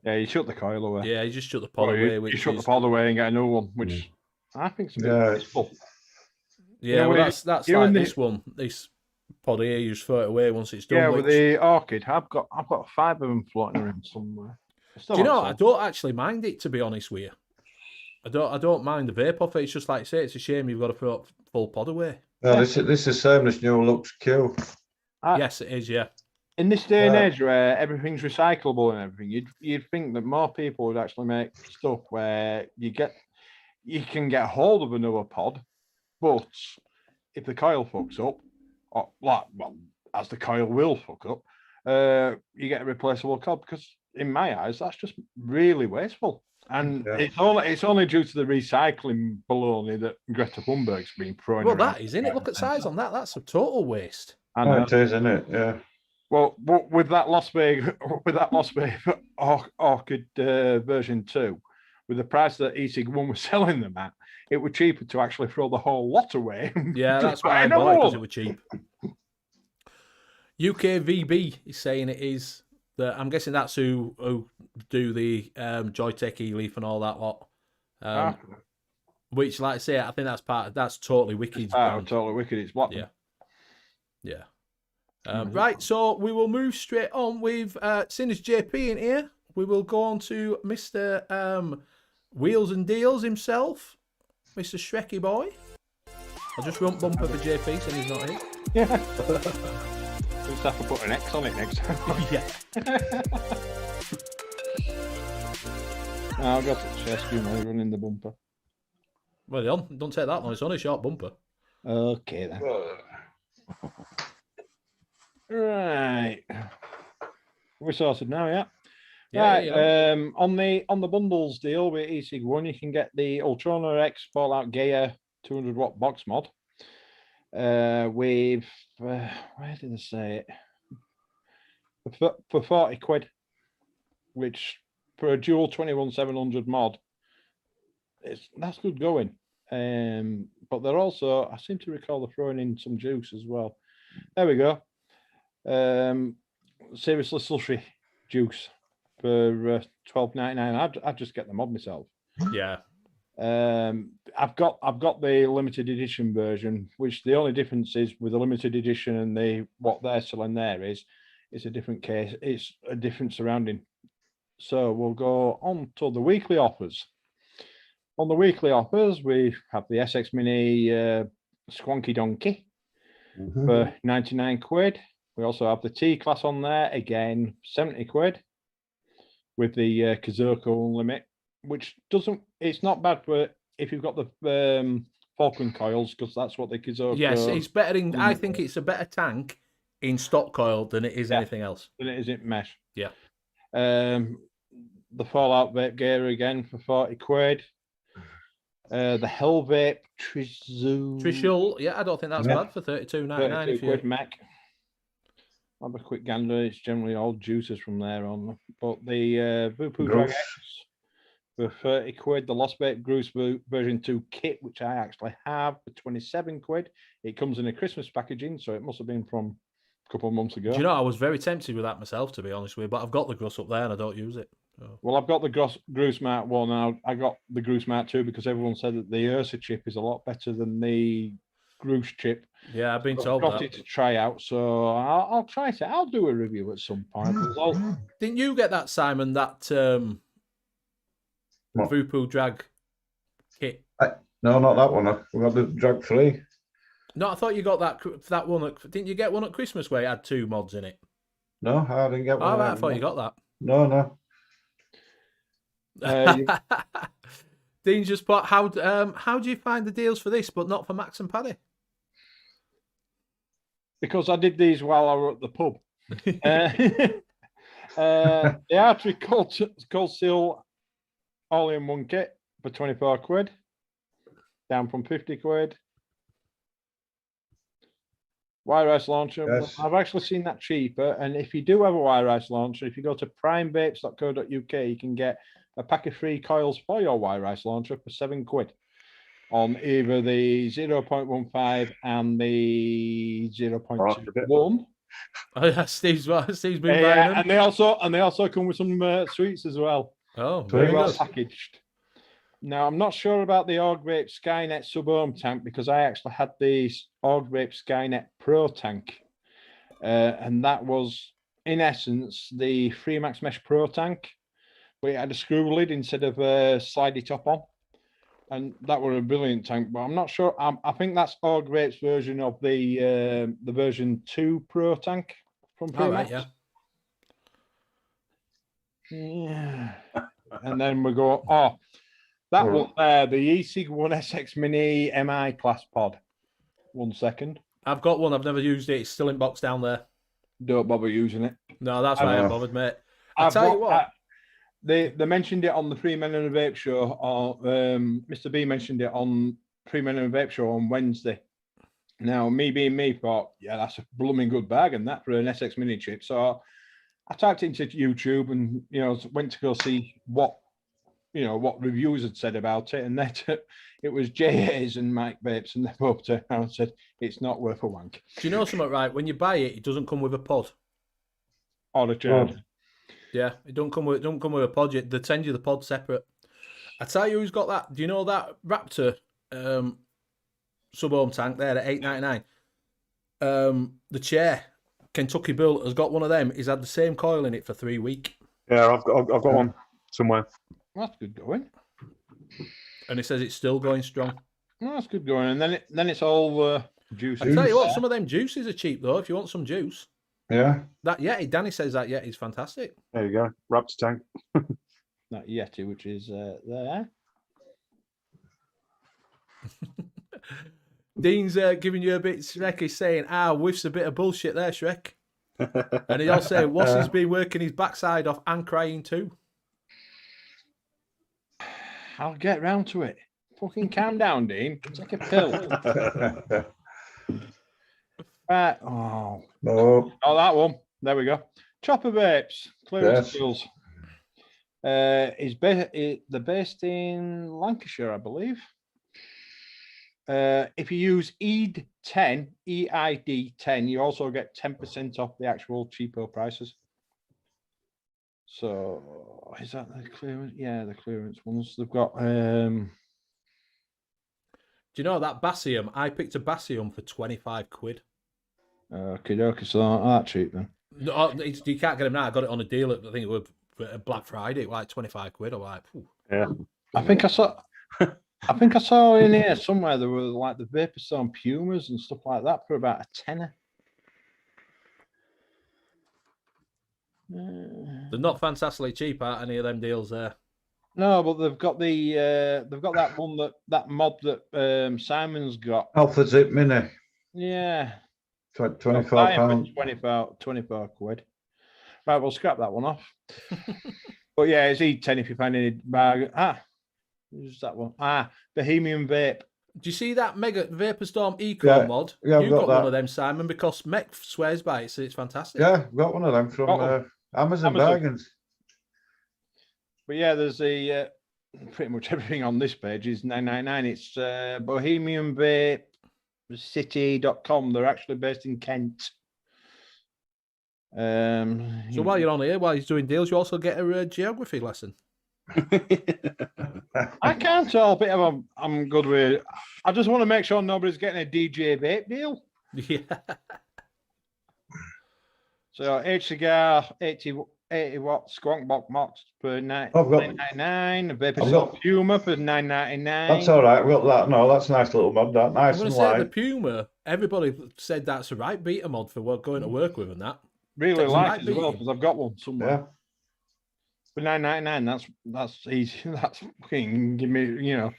Yeah, you shut the coil away. Yeah, you just shut the pod away. You shut the pod away and get a new one, which I think is useful. Yeah, well, that's like this one. This pod here, you just throw it away once it's done. Yeah, with the Orchid, I've got 5 of them floating around somewhere. Do you know? I don't actually mind it, to be honest with you. I don't mind the vape off it. It's just like I say, it's a shame you've got to throw full pod away. No, this is the same as N.U.V.S Q. Yes, it is. Yeah. In this day and age where everything's recyclable and everything, you'd think that more people would actually make stuff where you can get hold of another pod, but if the coil fucks up, as the coil will fuck up, you get a replaceable pod. Because in my eyes, that's just really wasteful. And it's only due to the recycling baloney that Greta Thunberg's been throwing. Well, that is, isn't it? Look at size on that. That's a total waste. It is, isn't it? Yeah. Well, with that Las Vegas Orchid version 2, with the price that e-cig 1 was selling them at, it was cheaper to actually throw the whole lot away. Yeah, that's why I bought it, because it was cheap. UKVB is saying it is. I'm guessing that's who do the Joytech E-Leaf and all that lot. Which, like I say, I think that's Totally Wicked. Totally Wicked. It's what? Yeah. Right, so we will move straight on with seeing as JP in here. We will go on to Mr. Wheels and Deals himself, Mr. Shrekky Boy. I'll just run bumper for JP since he's not here. Yeah. Just have to put an X on it next time. Yeah. I've got the chest running the bumper. Well, don't take that long. It's only a short bumper. Okay then. Right. We're sorted now, yeah. Yeah, Right. you know. On the bundles deal with eSig One, you can get the Ultrona X Fallout Gaia 200 watt box mod. With where did I say it? For 40 quid, which for a dual 21700 mod, that's good going. But they're also, I seem to recall they're throwing in some juice as well. There we go. Seriously slushy juice for $12.99. I'd just get the mod myself. Yeah. I've got the limited edition version, which the only difference is with the limited edition and what they're selling there is it's a different case, it's a different surrounding. So we'll go on to the weekly offers. On the weekly offers, we have the SX Mini Squonky Donkey for 99 quid. We also have the T class on there, again, 70 quid with the Kazoko limit, which it's not bad for if you've got the Falcon coils, because that's what the Kazoko. Yes, it's better I think it's a better tank in stock coil than it is anything else. Than it is in mesh. Yeah. The Fallout Vape Gear again for 40 quid. The Hell Vape Trishul, yeah, I don't think that's bad for $32.99 if you Mac. Have a quick gander. It's generally all juices from there on. But the Voopoo Drag X for 30 quid. The Lost Vape Groose version 2 kit, which I actually have, for 27 quid. It comes in a Christmas packaging, so it must have been from a couple of months ago. Do you know, I was very tempted with that myself, to be honest with you, but I've got the Groose up there and I don't use it. So. Well, I've got the Groose Mark 1 now. I got the Groose Mark 2 because everyone said that the Ursa chip is a lot better than the Groose chip. Yeah, I've been told I've got that. it to try out, so I'll try it. I'll do a review at some point. Didn't you get that, Simon, that Voopoo Drag kit? No, not that one. We got the Drag 3. No, I thought you got that one. Didn't you get one at Christmas where it had 2 mods in it? No, I didn't get one. Oh, right, I thought you got that. No. Dean just put, how do you find the deals for this, but not for Max and Paddy? Because I did these while I were at the pub. The Artery Cold Seal all-in-one kit for 24 quid, down from 50 quid. Wire ice launcher. Yes. I've actually seen that cheaper. And if you do have a wire ice launcher, if you go to primevapes.co.uk, you can get a pack of 3 coils for your wire ice launcher for 7 quid on either the 0.15 and the 0.21. Oh, yeah, Steve's been buying them. And they also come with some sweets as well. Oh, very well packaged. Now, I'm not sure about the Org Vape Skynet sub-ohm tank because I actually had the Org Vape Skynet Pro tank. And that was, in essence, the Freemax Mesh Pro tank. But it had a screw lid instead of a slidey top on. And that was a brilliant tank. But I'm not sure. I think that's Org Vape's version of the version 2 Pro tank from Freemax. All right, yeah. Yeah. And then we go, that was the eSig One SX Mini MI class pod. 1 second. I've got one. I've never used it. It's still in box down there. Don't bother using it. No, that's why I'm bothered, mate. I'll tell you what. They mentioned it on the Free Men and a Vape Show. Or Mr. B mentioned it on Free Men and a Vape Show on Wednesday. Now, me being me, thought, yeah, that's a blooming good bargain, that, for an SX Mini chip. So I typed into YouTube and, went to go see what reviews had said about it, and that it was JA's and Mike Vapes, and they both turned around and said it's not worth a wank. Do you know something, right? When you buy it, it doesn't come with a pod. Or a charger. Yeah, it don't come with a pod. They send you the pod separate. I tell you who's got that. Do you know that Raptor sub-ohm tank there at $8.99? The chair, Kentucky Bull, has got one of them. He's had the same coil in it for 3 weeks. Yeah, I've got one somewhere. That's good going. And he says it's still going strong. Well, that's good going. And then it's all juice. I tell you what, some of them juices are cheap though. If you want some juice, Yeah. that Yeti, Danny says that Yeti's fantastic. There you go, Raptor tank. That Yeti, which is there. Dean's giving you a bit. Shrek is saying, "Whiff's a bit of bullshit there, Shrek." And he'll say, Wassey's been working his backside off and crying too. I'll get round to it. Fucking calm down, Dean. Take a pill. Right. Oh, No, that one. There we go. Chopper Vapes. Clearance Yes. tools. They're based in Lancashire, I believe. If you use EID10, EID10, you also get 10% off the actual cheapo prices. So is that the clearance? Yeah, the clearance ones. They've got Do you know that Bassium? I picked a Bassium for 25 quid. okay, so not that cheap then. No, you can't get them now. I got it on a deal at, I think it was Black Friday, like 25 quid. I'm like, phew. Yeah. I think I saw in here somewhere there were like the Vapor Storm Pumas and stuff like that for about a tenner. They're not fantastically cheap, are any of them deals there? No, but they've got that one that mod that Simon's got. Alpha Zip Mini, Yeah. £24. 24 quid. Right, we'll scrap that one off. But yeah, it's E10 if you find any bargain. Who's that one? Bohemian Vape. Do you see that Mega Vapor Storm Eco mod? yeah, I've You've got got that. one of them, Simon, because Mech swears by it, so it's fantastic. Yeah, I've got one of them from Amazon Bargains. But yeah, there's pretty much everything on this page is $9.99. It's Bohemian Vape City.com. They're actually based in Kent. So while you're on here, while he's doing deals, you also get a geography lesson. I can't help it if I'm good with. I just want to make sure nobody's getting a DJ vape deal. Yeah. So H cigar 80 watt Squonk Box Mox for $9.99. A Vapor Storm Puma for $9.99. That's all right. I've got that. No, that's a nice little mod. That nice I'm going and to say light. the Puma. Everybody said that's a right beta mod for going to work with and that. Really Takes a light right as well beating. because I've got one somewhere. Yeah. For $9.99, that's easy. That's fucking give me,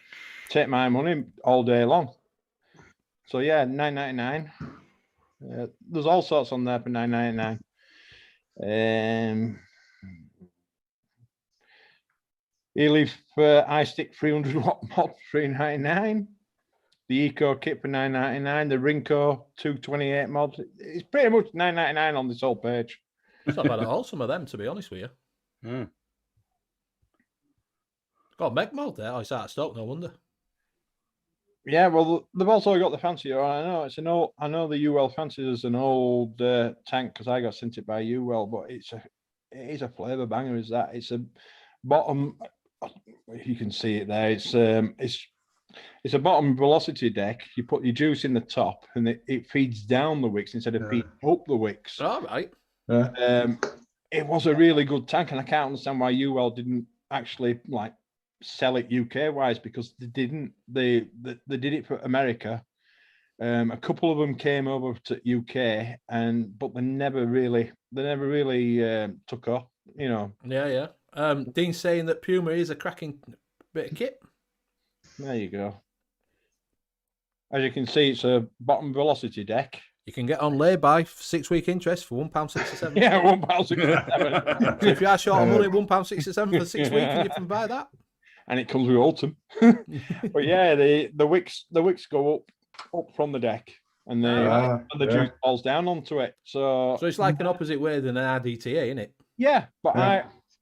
take my money all day long. So yeah, $9.99. There's all sorts on there for $9.99. E-Leaf iStick 300 watt mod $3.99. The Eco kit for $9.99. The Rinco 228 mod. It's pretty much $9.99 on this whole page. It's not bad at all, some of them, to be honest with you. Got a Meg mod there. Oh, it's out of stock, no wonder. Yeah, well, they've also got the fancier. I know I know the U.L. Fancy is an old tank because I got sent it by U.L. But it is a flavour banger. Is that? It's a bottom. You can see it there. It's a bottom velocity deck. You put your juice in the top, and it feeds down the wicks instead of feeding up the wicks. All right. It was a really good tank, and I can't understand why UL didn't actually sell it UK wise because they didn't. They did it for America. A couple of them came over to UK, but they never really took off. Yeah. Dean's saying that Puma is a cracking bit of kit. There you go. As you can see, it's a bottom velocity deck. You can get on lay-by 6-week interest for £1.67. Yeah, £1.67. So if you are short on money, £1.67 for 6 weeks, and you can buy that. And it comes with Ultim. But yeah, the wicks go up from the deck, and the juice falls down onto it. So it's like an opposite way than an RDTA, isn't it? Yeah, but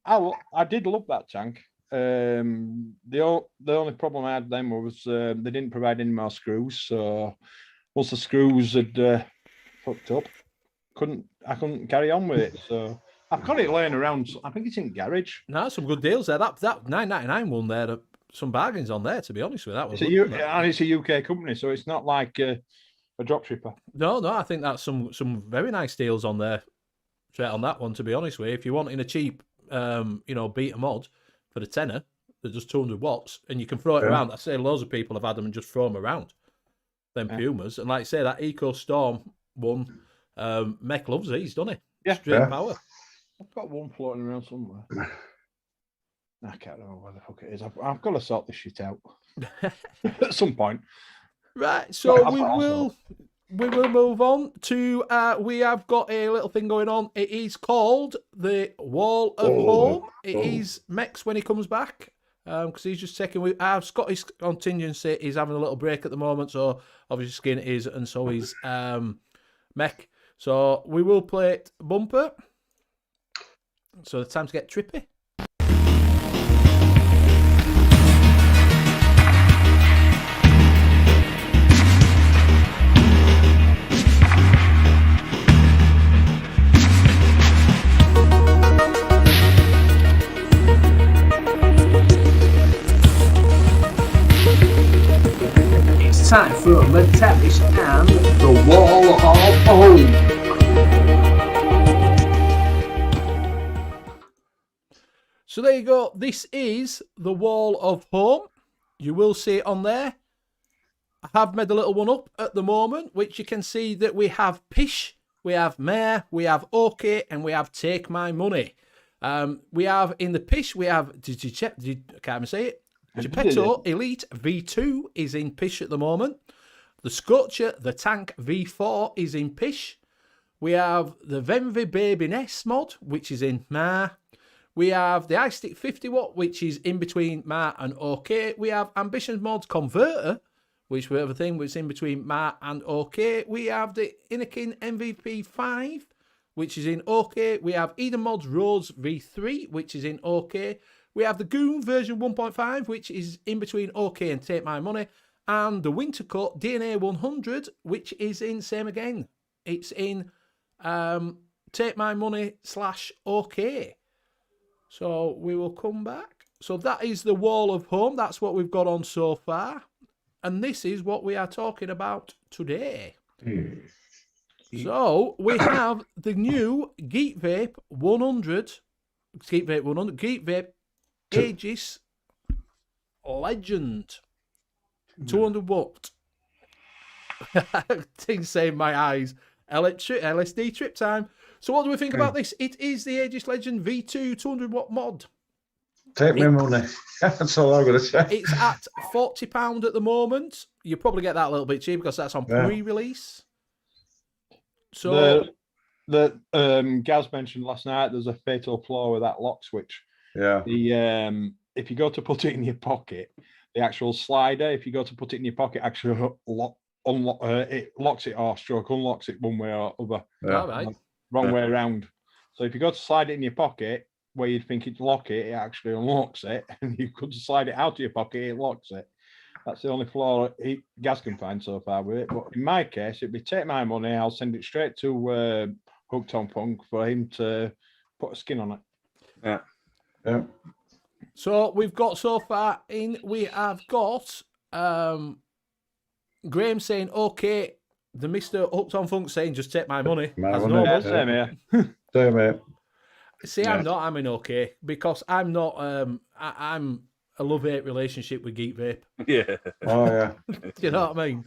I did love that tank. The only problem I had then was they didn't provide any more screws. So once the screws had fucked up, I couldn't carry on with it. So I've got it laying around. I think it's in garage. No, some good deals there. That $9.99 one there, some bargains on there. To be honest with you, that was. It's a UK company, so it's not like a drop shipper. No, I think that's some very nice deals on there. Straight on that one, to be honest with you. If you're wanting a cheap, beta mod for the tenner, that does 200 watts, and you can throw it around. I say loads of people have had them and just throw them around. Them Pumas, and like I say, that Eco Storm one, Mech loves it. He's done it. Yeah, straight power. I've got one floating around somewhere. I can't remember where the fuck it is. I've got to sort this shit out at some point. Right, so we will we will move on to, we have got a little thing going on. It is called the Wall of Home. It is Mex when he comes back, because he's just taking, Scott is contingency, he's having a little break at the moment, so obviously Skin is, and so is Mech. So we will play it bumper. So the time to get trippy. It's time for the Terrace and the Wall of Home. So there you go. This is the Wall of Home. You will see it on there. I have made a little one up at the moment, which you can see that we have Pish, we have Mare, we have OK, and we have Take My Money. We have in the Pish, we have, I can't even say it. Geppetto Elite V2 is in Pish at the moment. The Scorcher, the Tank V4 is in Pish. We have the Venvi Baby Nest mod, which is in Mare. We have the iStick 50 watt, which is in between Mare and OK. We have Ambitions Mod Converter, which we have a thing which is in between Mare and OK. We have the Inakin MVP 5, which is in OK. We have Eden Mods Rhodes V3, which is in OK. We have the Goon version 1.5, which is in between OK and Take My Money. And the Wintercoat DNA 100, which is in same again. It's in Take My Money / OK. So we will come back. So that is the Wall of Home. That's what we've got on so far. And this is what we are talking about today. So we have the new Geek Vape 100. Geek Vape 100. Geek Vape Aegis Legend. 200 watt. Things say in my eyes. LSD trip time. So what do we think about this? It is the Aegis Legend V2 200 watt mod. Take my money. That's all I'm going to say. It's at £40 at the moment. You probably get that a little bit cheap because that's on pre-release. So the Gaz mentioned last night there's a fatal flaw with that lock switch. Yeah. The if you go to put it in your pocket, the actual slider, if you go to put it in your pocket, actually it locks it or stroke unlocks it one way or other. Yeah. All right. Wrong way around. So if you go to slide it in your pocket, where you'd think it'd lock it, it actually unlocks it. And you could slide it out of your pocket, it locks it. That's the only flaw Gaz can find so far with it. But in my case, it'd be Take My Money. I'll send it straight to Hooked on Funk for him to put a skin on it. Yeah. Yeah. So we've got so far in, we have got Graham saying, okay, the Mr. Hooked on Funk saying, just take my money. As normal. Yeah, same here. Same here. See, yeah. I'm in okay because I'm not, I'm a love-hate relationship with Geek Vape. Yeah. Oh, yeah. You know what I mean?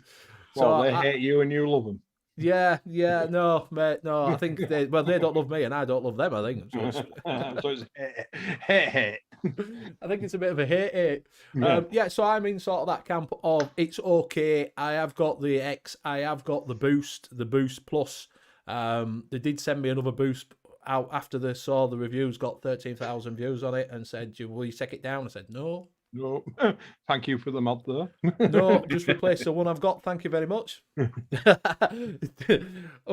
Well, they hate you and you love them. Yeah, no, mate, no. I think they don't love me and I don't love them, I think. So it's hate. I think it's a bit of a hate. Yeah, so I'm in sort of that camp of it's okay. I have got the X, I have got the Boost Plus. They did send me another Boost out after they saw the reviews, got 13,000 views on it, and said, will you take it down? I said, no. No, thank you for the mod there. No, just replace the one I've got. Thank you very much.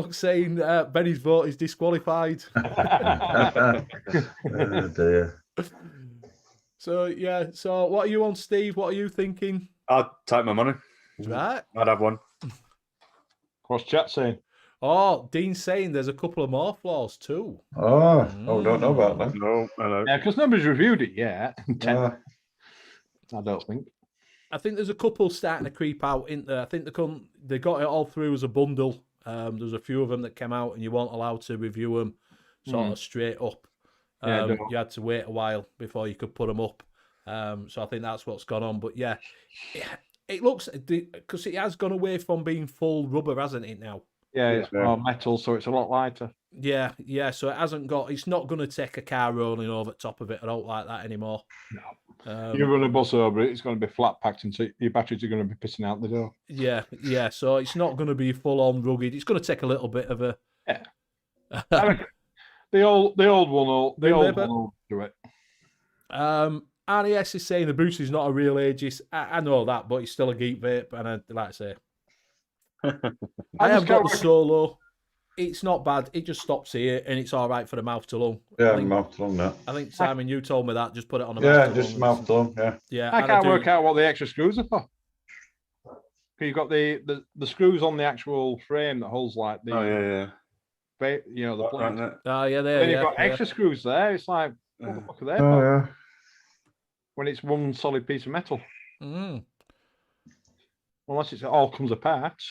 Saying Benny's vote is disqualified. Oh, dear. So, yeah. So, what are you on, Steve? What are you thinking? I'd take my money. Right. I'd have one. What's chat saying? Oh, Dean's saying there's a couple of more flaws too. Oh, don't know about that. No, hello. Yeah, because nobody's reviewed it yet. I don't think. I think there's a couple starting to creep out in there. I think they got it all through as a bundle. There's a few of them that came out and you weren't allowed to review them sort of straight up. You had to wait a while before you could put them up. So I think that's what's gone on. But yeah, it looks, because it has gone away from being full rubber, hasn't it now? Yeah, it's more metal, so it's a lot lighter. Yeah. So it's not going to take a car rolling over the top of it. I don't like that anymore. No. You're going to bus over it. It's going to be flat packed, and so your batteries are going to be pissing out the door. Yeah. So it's not going to be full on rugged. It's going to take a little bit of a. Yeah. The old one will do it. RES is saying the Boost is not a real Aegis. I know that, but it's still a geek vape, and I like to say, I have got the Solo. It's not bad. It just stops here, and it's all right for the mouth to lung. Yeah, mouth to lung. I think Simon, you told me that. Just put it on the mouth to lung. Yeah, just mouth to lung. Yeah. I can't work out what the extra screws are for. You've got the screws on the actual frame that holds like the the plate. Oh yeah, there. Then you've got extra screws there. It's like what the fuck are they for? When it's one solid piece of metal. Unless it all comes apart.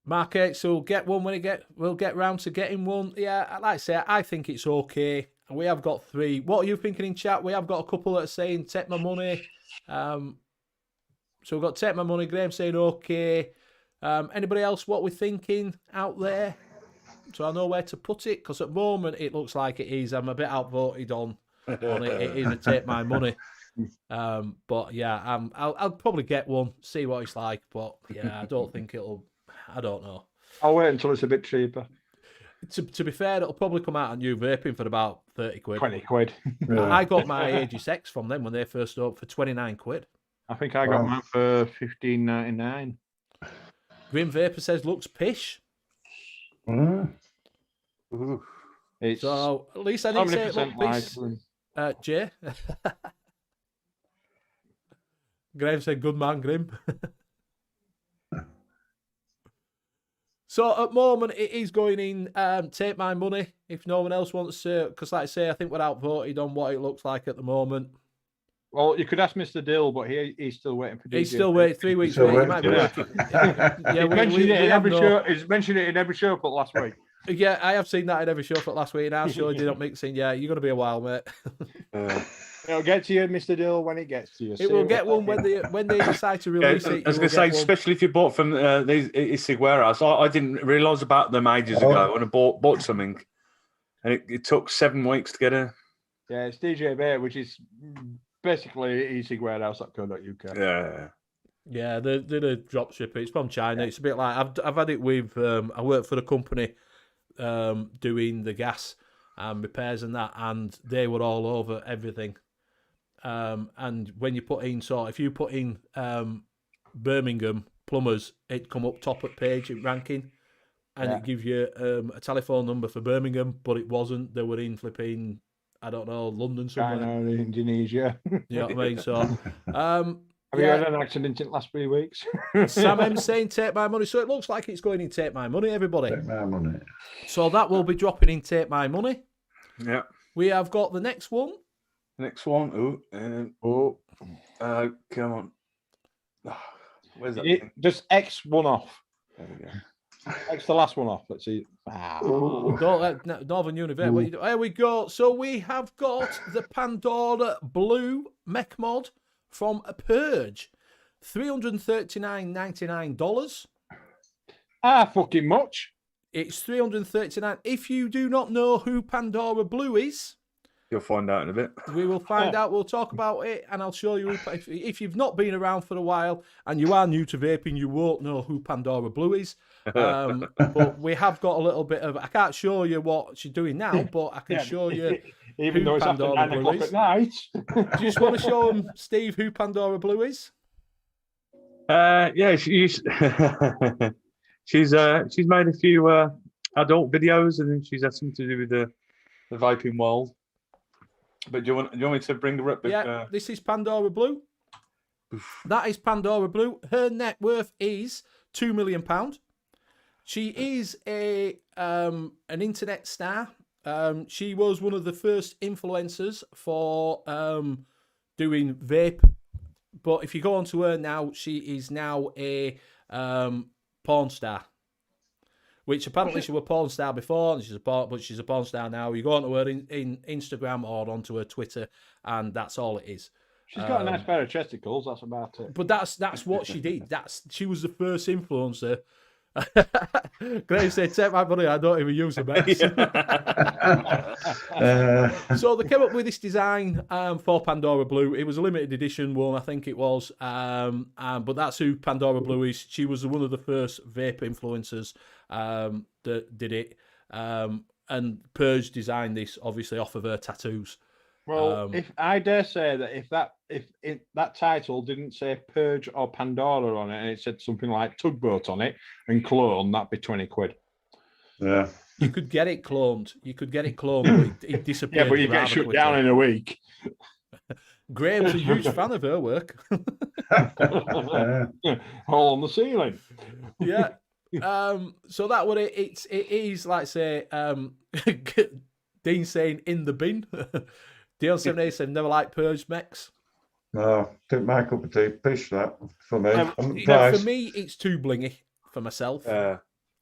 Mark X will get one when we'll get round to getting one. Yeah, like I say, I think it's okay. We have got 3. What are you thinking in chat? We have got a couple that are saying take my money. So we've got take my money. Graham saying okay. Anybody else what we're thinking out there? So I know where to put it, because at the moment it looks like it is. I'm a bit outvoted on it. It is a take my money. But yeah, I'll probably get one, see what it's like. But yeah, I don't think it'll. I don't know. I'll wait until it's a bit cheaper. To be fair, it'll probably come out on New Vaping for about 30 quid. 20 quid. I got my Aegis X from them when they first opened for 29 quid. I think I got mine for $15.99. Grim Vapor says looks pish. So at least I didn't say it looked pish. Jay. Graham said good man, Grim. So at the moment, it is going in, take my money, if no one else wants to, because like I say, I think we're outvoted on what it looks like at the moment. Well, you could ask Mr. Dill, but he's still waiting for DJ. He's still waiting, 3 weeks waiting. He might be working. He's mentioned it in every show. He's mentioned it in every show for last week. Yeah, I have seen that in every show for last week. And I'm sure he did not mixing. Yeah, you're going to be a while, mate. It'll get to you, Mr. Dill, when it gets to you. It will get one when they decide to release it. I was going to say, especially if you bought from these Sigwaras. I didn't realise about them ages ago when I bought something, and it took 7 weeks to get a. Yeah, it's DJ Bear, which is basically eSigwarehouse.co.uk. Yeah, they're a drop shipper. It's from China. It's a bit like I've had it with. I work for the company doing the gas repairs and that, and they were all over everything. And when you put in, if you put in Birmingham plumbers, it come up top at page in ranking, and it gives you a telephone number for Birmingham, but it wasn't. They were in flipping, I don't know, London somewhere. China, Indonesia. You know what I mean? So, have you had an accident in the last 3 weeks? Sam M saying take my money. So it looks like it's going in take my money, everybody. Take my money. So that will be dropping in take my money. Yeah. We have got the next one. Next one. Come on. Where's that thing? Just X one off. There we go. X the last one off. Let's see. Northern Union Vape. There we go. So we have got the Pandora Blue Mech Mod from Purge. $339.99. Fucking much. It's $339. If you do not know who Pandora Blue is, you'll find out in a bit. We will find out. We'll talk about it, and I'll show you. If you've not been around for a while and you are new to vaping, you won't know who Pandora Blue is. But we have got a little bit of. I can't show you what she's doing now, but I can show you. Even though it's Pandora after 9 o'clock at night. Do you just want to show them, Steve, who Pandora Blue is? Yeah, she's made a few adult videos, and then she's had something to do with the vaping world. But do you want me to bring her up? Yeah, this is Pandora Blue. That is Pandora Blue. Her net worth is £2 million. She is an internet star. She was one of the first influencers for doing vape. But if you go onto her now, she is now a porn star. Which apparently she was a porn star before, and she's a porn star now. You go onto her in Instagram or onto her Twitter, and that's all it is. She's got a nice pair of chesticles. That's about it. But that's what she did. She was the first influencer Graham said, take my money, I don't even use the Mex. So they came up with this design for Pandora Blue. It was a limited edition one, I think it was. But that's who Pandora Blue is. She was one of the first vape influencers that did it. And Purge designed this, obviously, off of her tattoos. Well, if I dare say that if that title didn't say Purge or Pandora on it, and it said something like Tugboat on it and clone, that'd be 20 quid. Yeah. You could get it cloned. But it disappeared. Yeah, but you get shut down in a week. Graham's a huge fan of her work. Hole on the ceiling. Yeah. So that what it is, like say, Dean saying in the bin. Dion 787 never liked Purge Mex. No, took my cup of tea. Pish that for me. For me, it's too blingy for myself.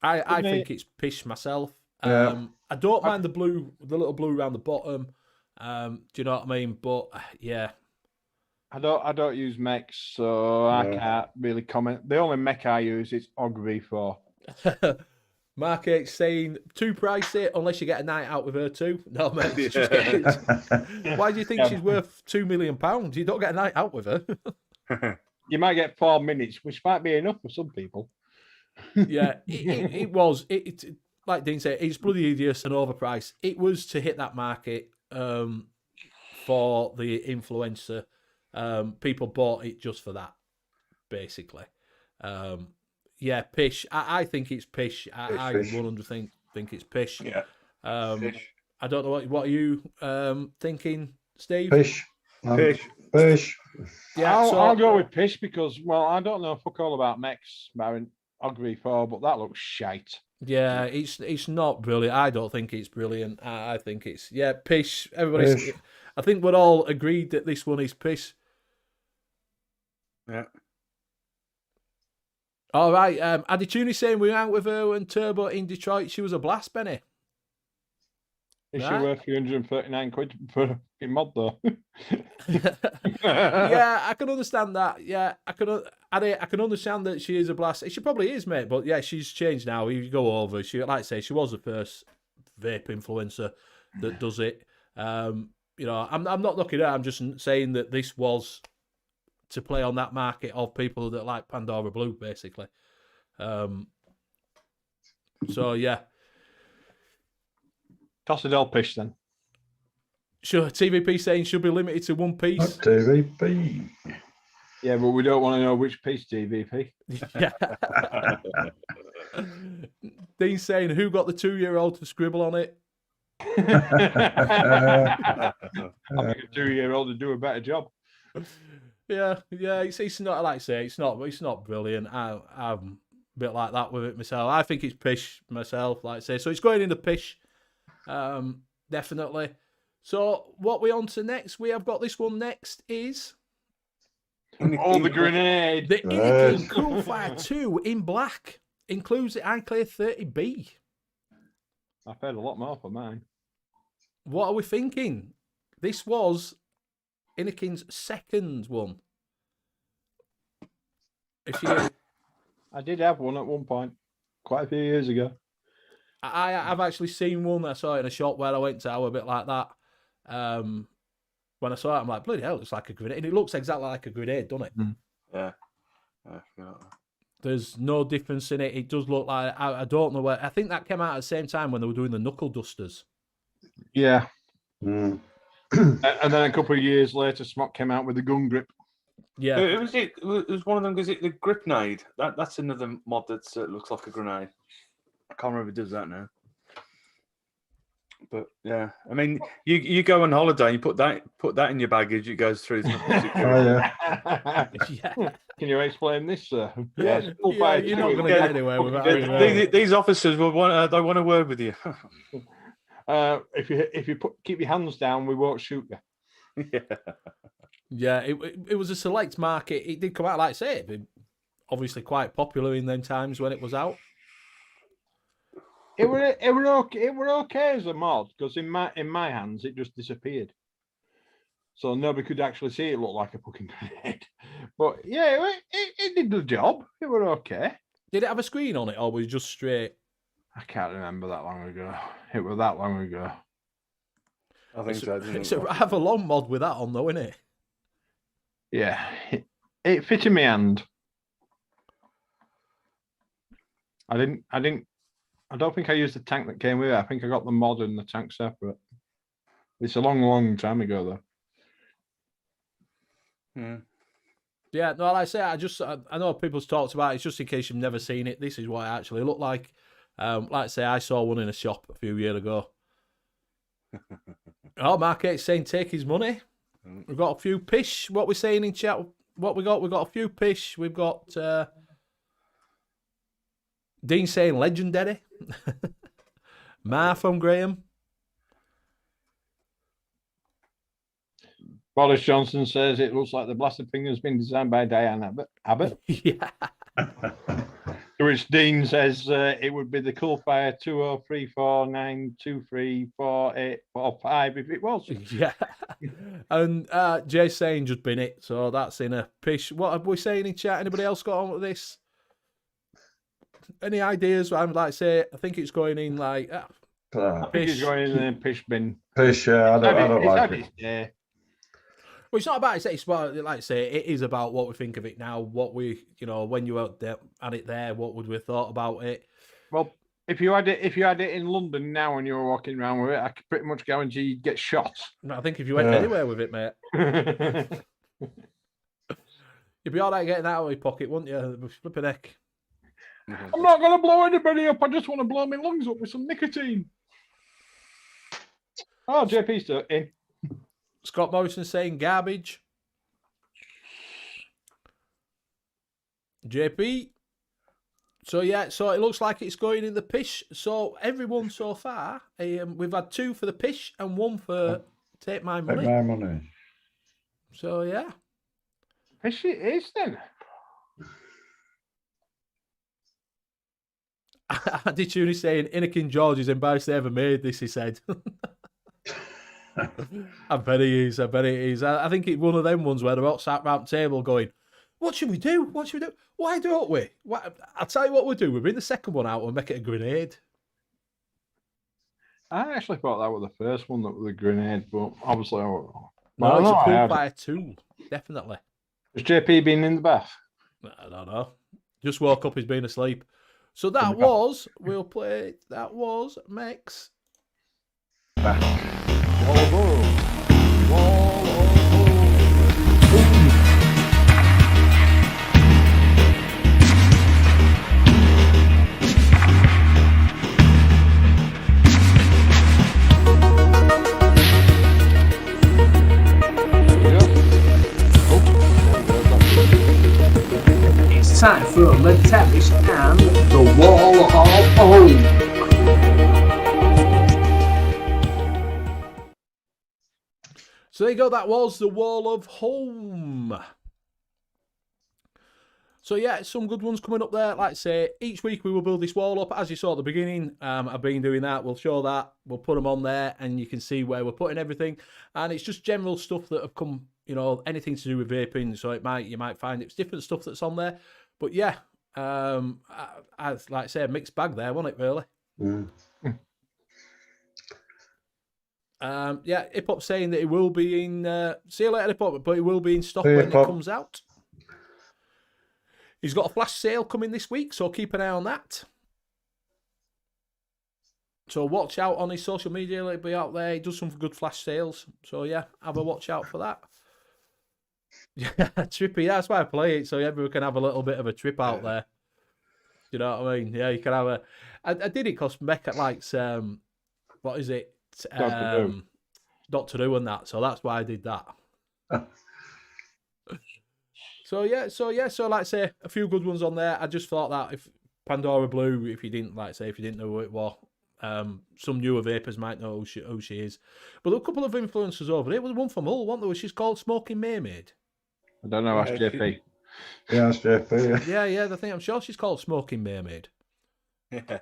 I think it's pish myself. I don't mind the little blue around the bottom. Do you know what I mean? But yeah. I don't use mechs, so I can't really comment. The only mech I use is Og-V4. Mark H saying too pricey unless you get a night out with her too. No, mate. Why do you think she's worth £2 million? You don't get a night out with her. You might get 4 minutes, which might be enough for some people. Yeah, it was. It like Dean said, it's bloody hideous and overpriced. It was to hit that market for the influencer. People bought it just for that, basically. Yeah, pish. I think it's pish. I 100% think it's pish. Yeah. Pish. I don't know what are you thinking, Steve? Pish. Pish. Yeah, I'll go with pish because, well, I don't know fuck all about mechs, Baron Og-V4, but that looks shite. Yeah, it's not brilliant. I don't think it's brilliant. I think it's pish. Everybody's. Pish. I think we're all agreed that this one is pish. Yeah. All right. Adituni's saying we were out with her and Turbo in Detroit. She was a blast, Benny. Is she worth 339 quid for a mod though? Yeah, I can understand that. Yeah, I can understand that she is a blast. She probably is, mate. But yeah, she's changed now. You go over. She, like I say, she was the first vape influencer that does it. I'm not knocking her. I'm just saying that this was to play on that market of people that like Pandora Blue, basically. So yeah. Toss it all pish then. Sure, TVP saying should be limited to one piece. Not TVP. Yeah, but we don't want to know which piece, TVP. Yeah. Dean saying who got the 2-year-old to scribble on it. I think a 2-year-old would do a better job. Yeah. It's not, like I say, it's not brilliant. I'm a bit like that with it myself. I think it's pish myself, like I say. So it's going into pish, definitely. So what we on to next? We have got this one next is the grenade. The Anakin Coolfire 2 in black includes the iClear 30B. I paid a lot more for mine. What are we thinking? This was Anakin's second one. I did have one at one point, quite a few years ago. I've actually seen one. I saw it in a shop where I went to, a bit like that. When I saw it, I'm like, bloody hell, it looks like a grenade. And it looks exactly like a grenade, doesn't it? Mm. Yeah. There's no difference in it. It does look like, I don't know where. I think that came out at the same time when they were doing the knuckle dusters. Yeah. Mm. And then a couple of years later, Smock came out with the gun grip. Yeah. It was one of them. Was it the Gripnade? That's another mod that looks like a grenade. I can't remember if it does that now. But yeah, I mean, you go on holiday and you put that in your baggage, it goes through. Yeah. Can you explain this, sir? Yeah, you're not going to get anywhere with that. These officers will want a word with you. If you keep your hands down, we won't shoot you. Yeah, it was a select market. It did come out, like I say, it obviously quite popular in them times when it was out. It were okay as a mod because in my hands it just disappeared, so nobody could actually see it looked like a fucking grenade. But yeah, it did the job. It were okay. Did it have a screen on it, or was it just straight? I can't remember that long ago. It was that long ago. I think so. It's a rather long mod with that on, though, isn't it? Yeah, it fit in my hand. I don't think I used the tank that came with it. I think I got the mod and the tank separate. It's a long, long time ago, though. Yeah, no, like I say, I know people's talked about it. It's just in case you've never seen it. This is what it actually looked like. Like I say, I saw one in a shop a few years ago. Oh, Mark 8's saying take his money. We've got a few pish. What we're saying in chat, what we got? We've got a few pish. We've got Dean saying legendary. Ma from Graham. Boris Johnson says it looks like the blasted thing has been designed by Diane Abbott. Yeah. To which Dean says it would be the Coolfire 203492348445 if it was. Yeah. And Jay's saying just bin it. So that's in a pish. What are we saying in chat? Anybody else got on with this? Any ideas? I'm like say, I think it's going in like I think it's going in the pish bin. Fish, I don't like it. Yeah. Well, it's not about it's about, like I say, it is about what we think of it now. What we, when you were at it there, what would we have thought about it? Well, if you had it in London now and you were walking around with it, I could pretty much guarantee you'd get shot. I think if you went anywhere with it, mate, you'd be all right getting that out of your pocket, wouldn't you? Flipping heck. I'm not going to blow anybody up. I just want to blow my lungs up with some nicotine. Oh, JP's still in. Scott Morrison saying garbage. JP. So yeah, so it looks like it's going in the pish. So everyone so far, we've had 2 for the pish and 1 for take my money. Take my money. So yeah. Pish it is then. Andy Tooney saying Anakin George is embarrassed they ever made this, he said. I bet he is. I think it's one of them ones where they're all sat round the table going, what should we do? Why don't we? I'll tell you what we'll do. We'll bring the second one out and make it a grenade. I actually thought that was the first one that was a grenade, but obviously... No, it's a Coolfire 2. Definitely. Has JP been in the bath? I don't know. Just woke up, he's been asleep. So that was, we'll play, that was Mex. It's time for the terrace and the wall of home. So there you go, that was the wall of home. So yeah, some good ones coming up there. Like I say, each week we will build this wall up. As you saw at the beginning, I've been doing that. We'll show that. We'll put them on there and you can see where we're putting everything. And it's just general stuff that have come, anything to do with vaping. So you might find it's different stuff that's on there. But yeah, I like I say, a mixed bag there, wasn't it, really? Mm. Yeah, Hip Hop saying that it will be in. See you later, Hip Hop, but it will be in stock when it comes out. He's got a flash sale coming this week, so keep an eye on that. So watch out on his social media; it'll be out there. He does some good flash sales, so yeah, have a watch out for that. Yeah, trippy. That's why I play it, so everyone can have a little bit of a trip out there. You know what I mean? Yeah, you can have a. I did it because Mecca likes what is it? Doctor Who and that, so that's why I did that. So like I say, a few good ones on there. I just thought that if Pandora Blue, if you didn't know who it was, some newer vapors might know who she is. But a couple of influencers over there. Was one from Hull, wasn't there? She's called Smoking Mermaid. I don't know, ask JP. Yeah, that's JP. Yeah. I'm sure she's called Smoking Mermaid. Yeah.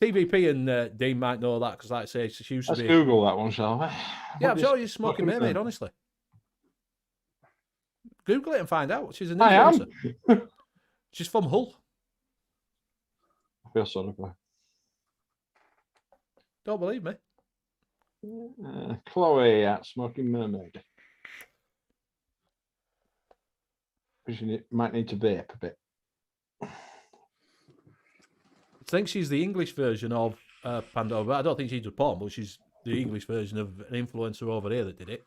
TVP and Dean might know that because, like I say, she used to be. Let's Google that one, shall we? Yeah, I'm sure she's Smoking Mermaid, honestly. Google it and find out. She's an influencer. She's from Hull. feel sorry for Don't believe me. Chloe at Smoking Mermaid. You might need to vape a bit. I think she's the English version of Pandora, but I don't think she's a porn, but she's the English version of an influencer over here that did it.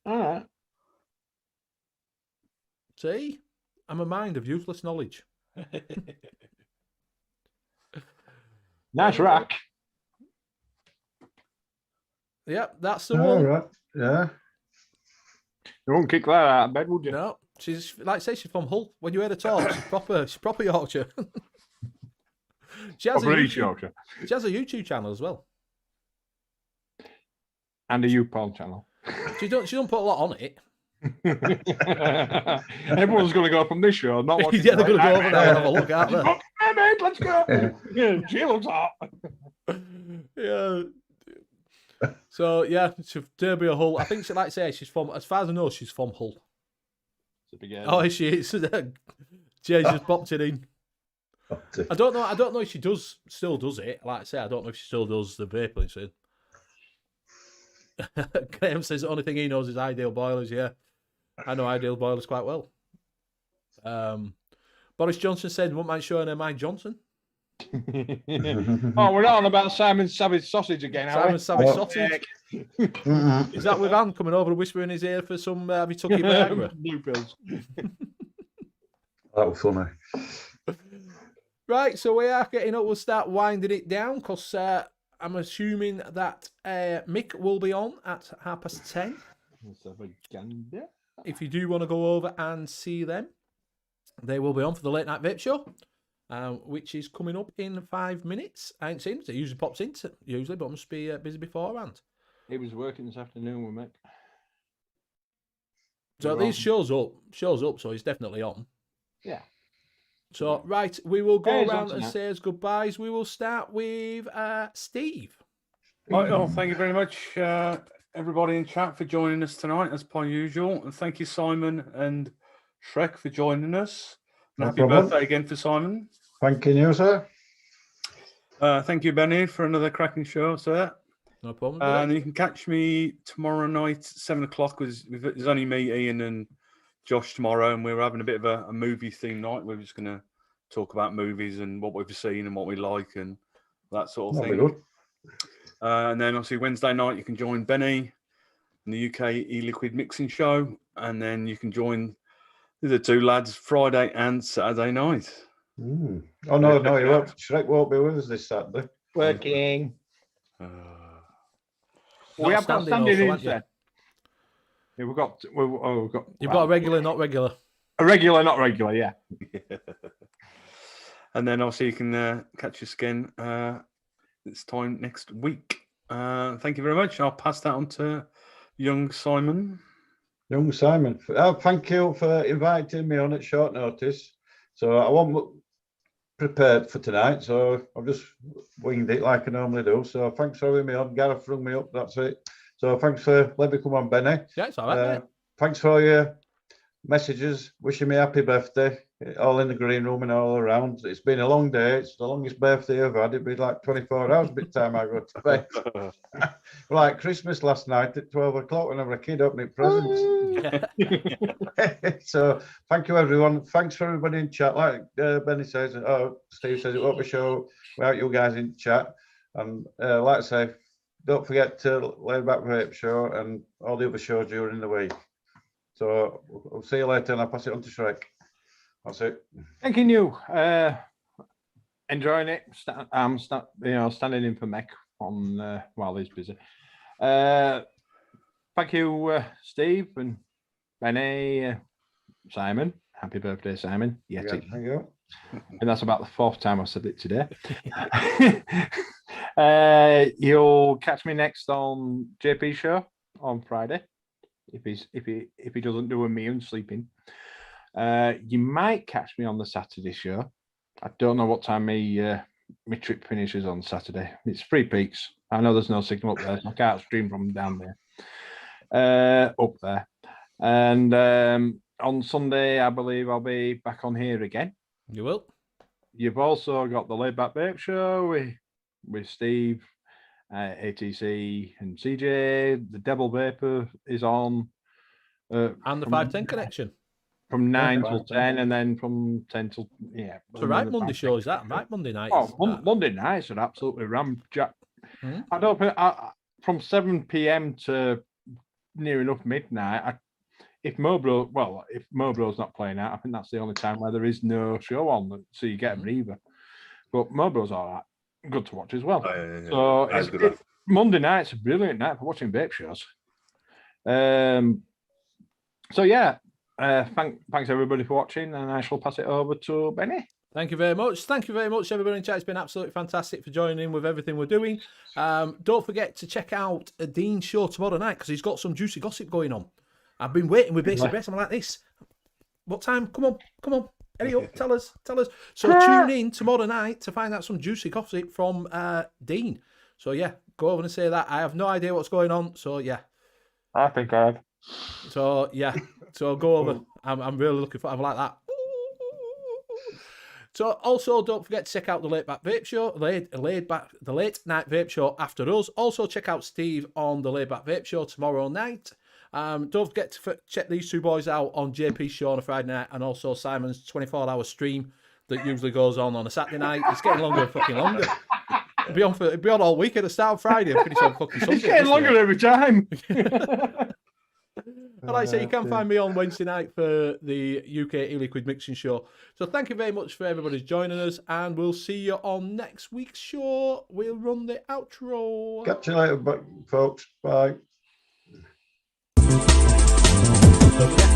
All right. See? I'm a mind of useless knowledge. Nice rack. Yep, that's the All one. right. Yeah. You won't kick that out of bed, would you? No, she's like I say, she's from Hull. When you hear her talk, she's proper Yorkshire. she has Proper East Yorkshire. She has a YouTube channel as well. And a YouPorn channel. She don't put a lot on it. Everyone's going to go from this show, not watching. Yeah, they're going to go over there and have a look at her. Hey, mate, let's go. Yeah, she looks hot. Yeah. So yeah, she's Derby or Hull. I think she, like I say, she's from. As far as I know, she's from Hull. Oh, she is. Jay's just popped it in. I don't know. I don't know if she still does it. Like I say, I don't know if she still does the vaping thing. Graham says the only thing he knows is Ideal Boilers. Yeah, I know Ideal Boilers quite well. Boris Johnson said, "Won't mind showing her my Johnson." Oh, we're not on about Simon Savage sausage again, are we? Simon Savage sausage. Is that with Anne coming over and whispering in his ear for some have you took your Viagra? Blue pills. That was funny. Right, so we are getting up. We'll start winding it down because I'm assuming that Mick will be on at 10:30. Let's have a gander. If you do want to go over and see them, they will be on for the Late Night Vape Show, which is coming up in 5 minutes. I ain't seen it. It usually pops into, but I must be busy beforehand. He was working this afternoon with Mick. So these shows up, so he's definitely on. Yeah. So, right, we will go Hey, around and tonight. say his goodbyes. We will start with Steve. Oh, thank you very much, everybody in chat, for joining us tonight, as per usual. And thank you, Simon and Shrek, for joining us. And No happy problem. birthday again for Simon. Thank you, sir. Thank you, Benny, for another cracking show, sir. No problem. And you can catch me tomorrow night, 7:00. There's only me, Ian, and Josh tomorrow, and we're having a bit of a movie theme night. We're just going to talk about movies and what we've seen and what we like and that sort of That'll be thing. good. And then obviously Wednesday night you can join Benny in the UK e-liquid mixing show, and then you can join the two lads Friday and Saturday night. Mm. Oh no, he won't. Shrek won't be with us this Saturday. Working. Uh, We have got standing standing also, haven't you? instead. Yeah, we've got You've got a regular, not regular. a regular, not regular, yeah. And then obviously you can catch us again this time next week. Thank you very much. I'll pass that on to young Simon. Young Simon, thank you for inviting me on at short notice. So I wasn't prepared for tonight, so I've just winged it like I normally do. So thanks for having me on. Gareth rung me up, that's it. So thanks for letting me come on, Benny. Yeah, it's all right, mate. Thanks for all your messages, wishing me happy birthday, all in the green room and all around. It's been a long day. It's the longest birthday I've had. It'd be like 24 hours by the time I go to bed. Like Christmas last night at 12 o'clock when I was a kid opening presents. So thank you, everyone. Thanks for everybody in chat. Like Benny says, Steve says, it won't be a show without you guys in chat. And like I say, don't forget to Laid Back Vape Show and all the other shows during the week. So I'll see you later, and I'll pass it on to Shrek. That's it. Thanking you. Enjoying it. Standing in for Mick on while he's busy. Thank you, Steve and Benny, Simon. Happy birthday, Simon. Yeah, thank you. And that's about the fourth time I've said it today. You'll catch me next on JP show on Friday. If he doesn't do a me and sleeping. You might catch me on the Saturday show. I don't know what time my trip finishes on Saturday. It's 3 peaks. I know there's no signal up there, so I can't stream from down there. Up there. And on Sunday, I believe I'll be back on here again. You will. you've also got the Laid Back Vape Show with Steve, ATC, and CJ. The Devil Vapor is on. And the 510 connection. From 9 Yeah, till 10, and then from 10 till, yeah. So right Monday show, is that? Right Monday night? Oh, Monday nights are absolutely ramjacked. Mhm. I don't think, from 7 p.m. to near enough midnight, if Mobro's not playing out, I think that's the only time where there is no show on, so you get a breather. But Mobro's all right, good to watch as well. So Monday night's a brilliant night for watching vape shows. So yeah, thanks everybody for watching, and I shall pass it over to Benny. Thank you very much. Thank you very much, everybody in chat. It's been absolutely fantastic for joining in with everything we're doing. Don't forget to check out Dean's show tomorrow night, because he's got some juicy gossip going on. I've been waiting with Basic Best. I'm like this. What time? Come on. Eddie up, tell us. So tune in tomorrow night to find out some juicy gossip from Dean. So yeah, go over and say that. I have no idea what's going on. So yeah. I think I have. So yeah. So go over. I'm really looking for. I'm like that. So also don't forget to check out the Late Back Vape Show, the Late Night Vape Show after us. Also check out Steve on the Late Back Vape Show tomorrow night. Don't forget to check these two boys out on JP's show on a Friday night, and also Simon's 24-hour stream that usually goes on a Saturday night. It's getting longer and fucking longer. It'll be on all week at the start of Friday and finish on fucking Sunday. It's getting longer every time. And like I say, you can find me on Wednesday night for the UK e-liquid mixing show. So thank you very much for everybody joining us, and we'll see you on next week's show. We'll run the outro. Catch you later, folks. Bye. Don't forget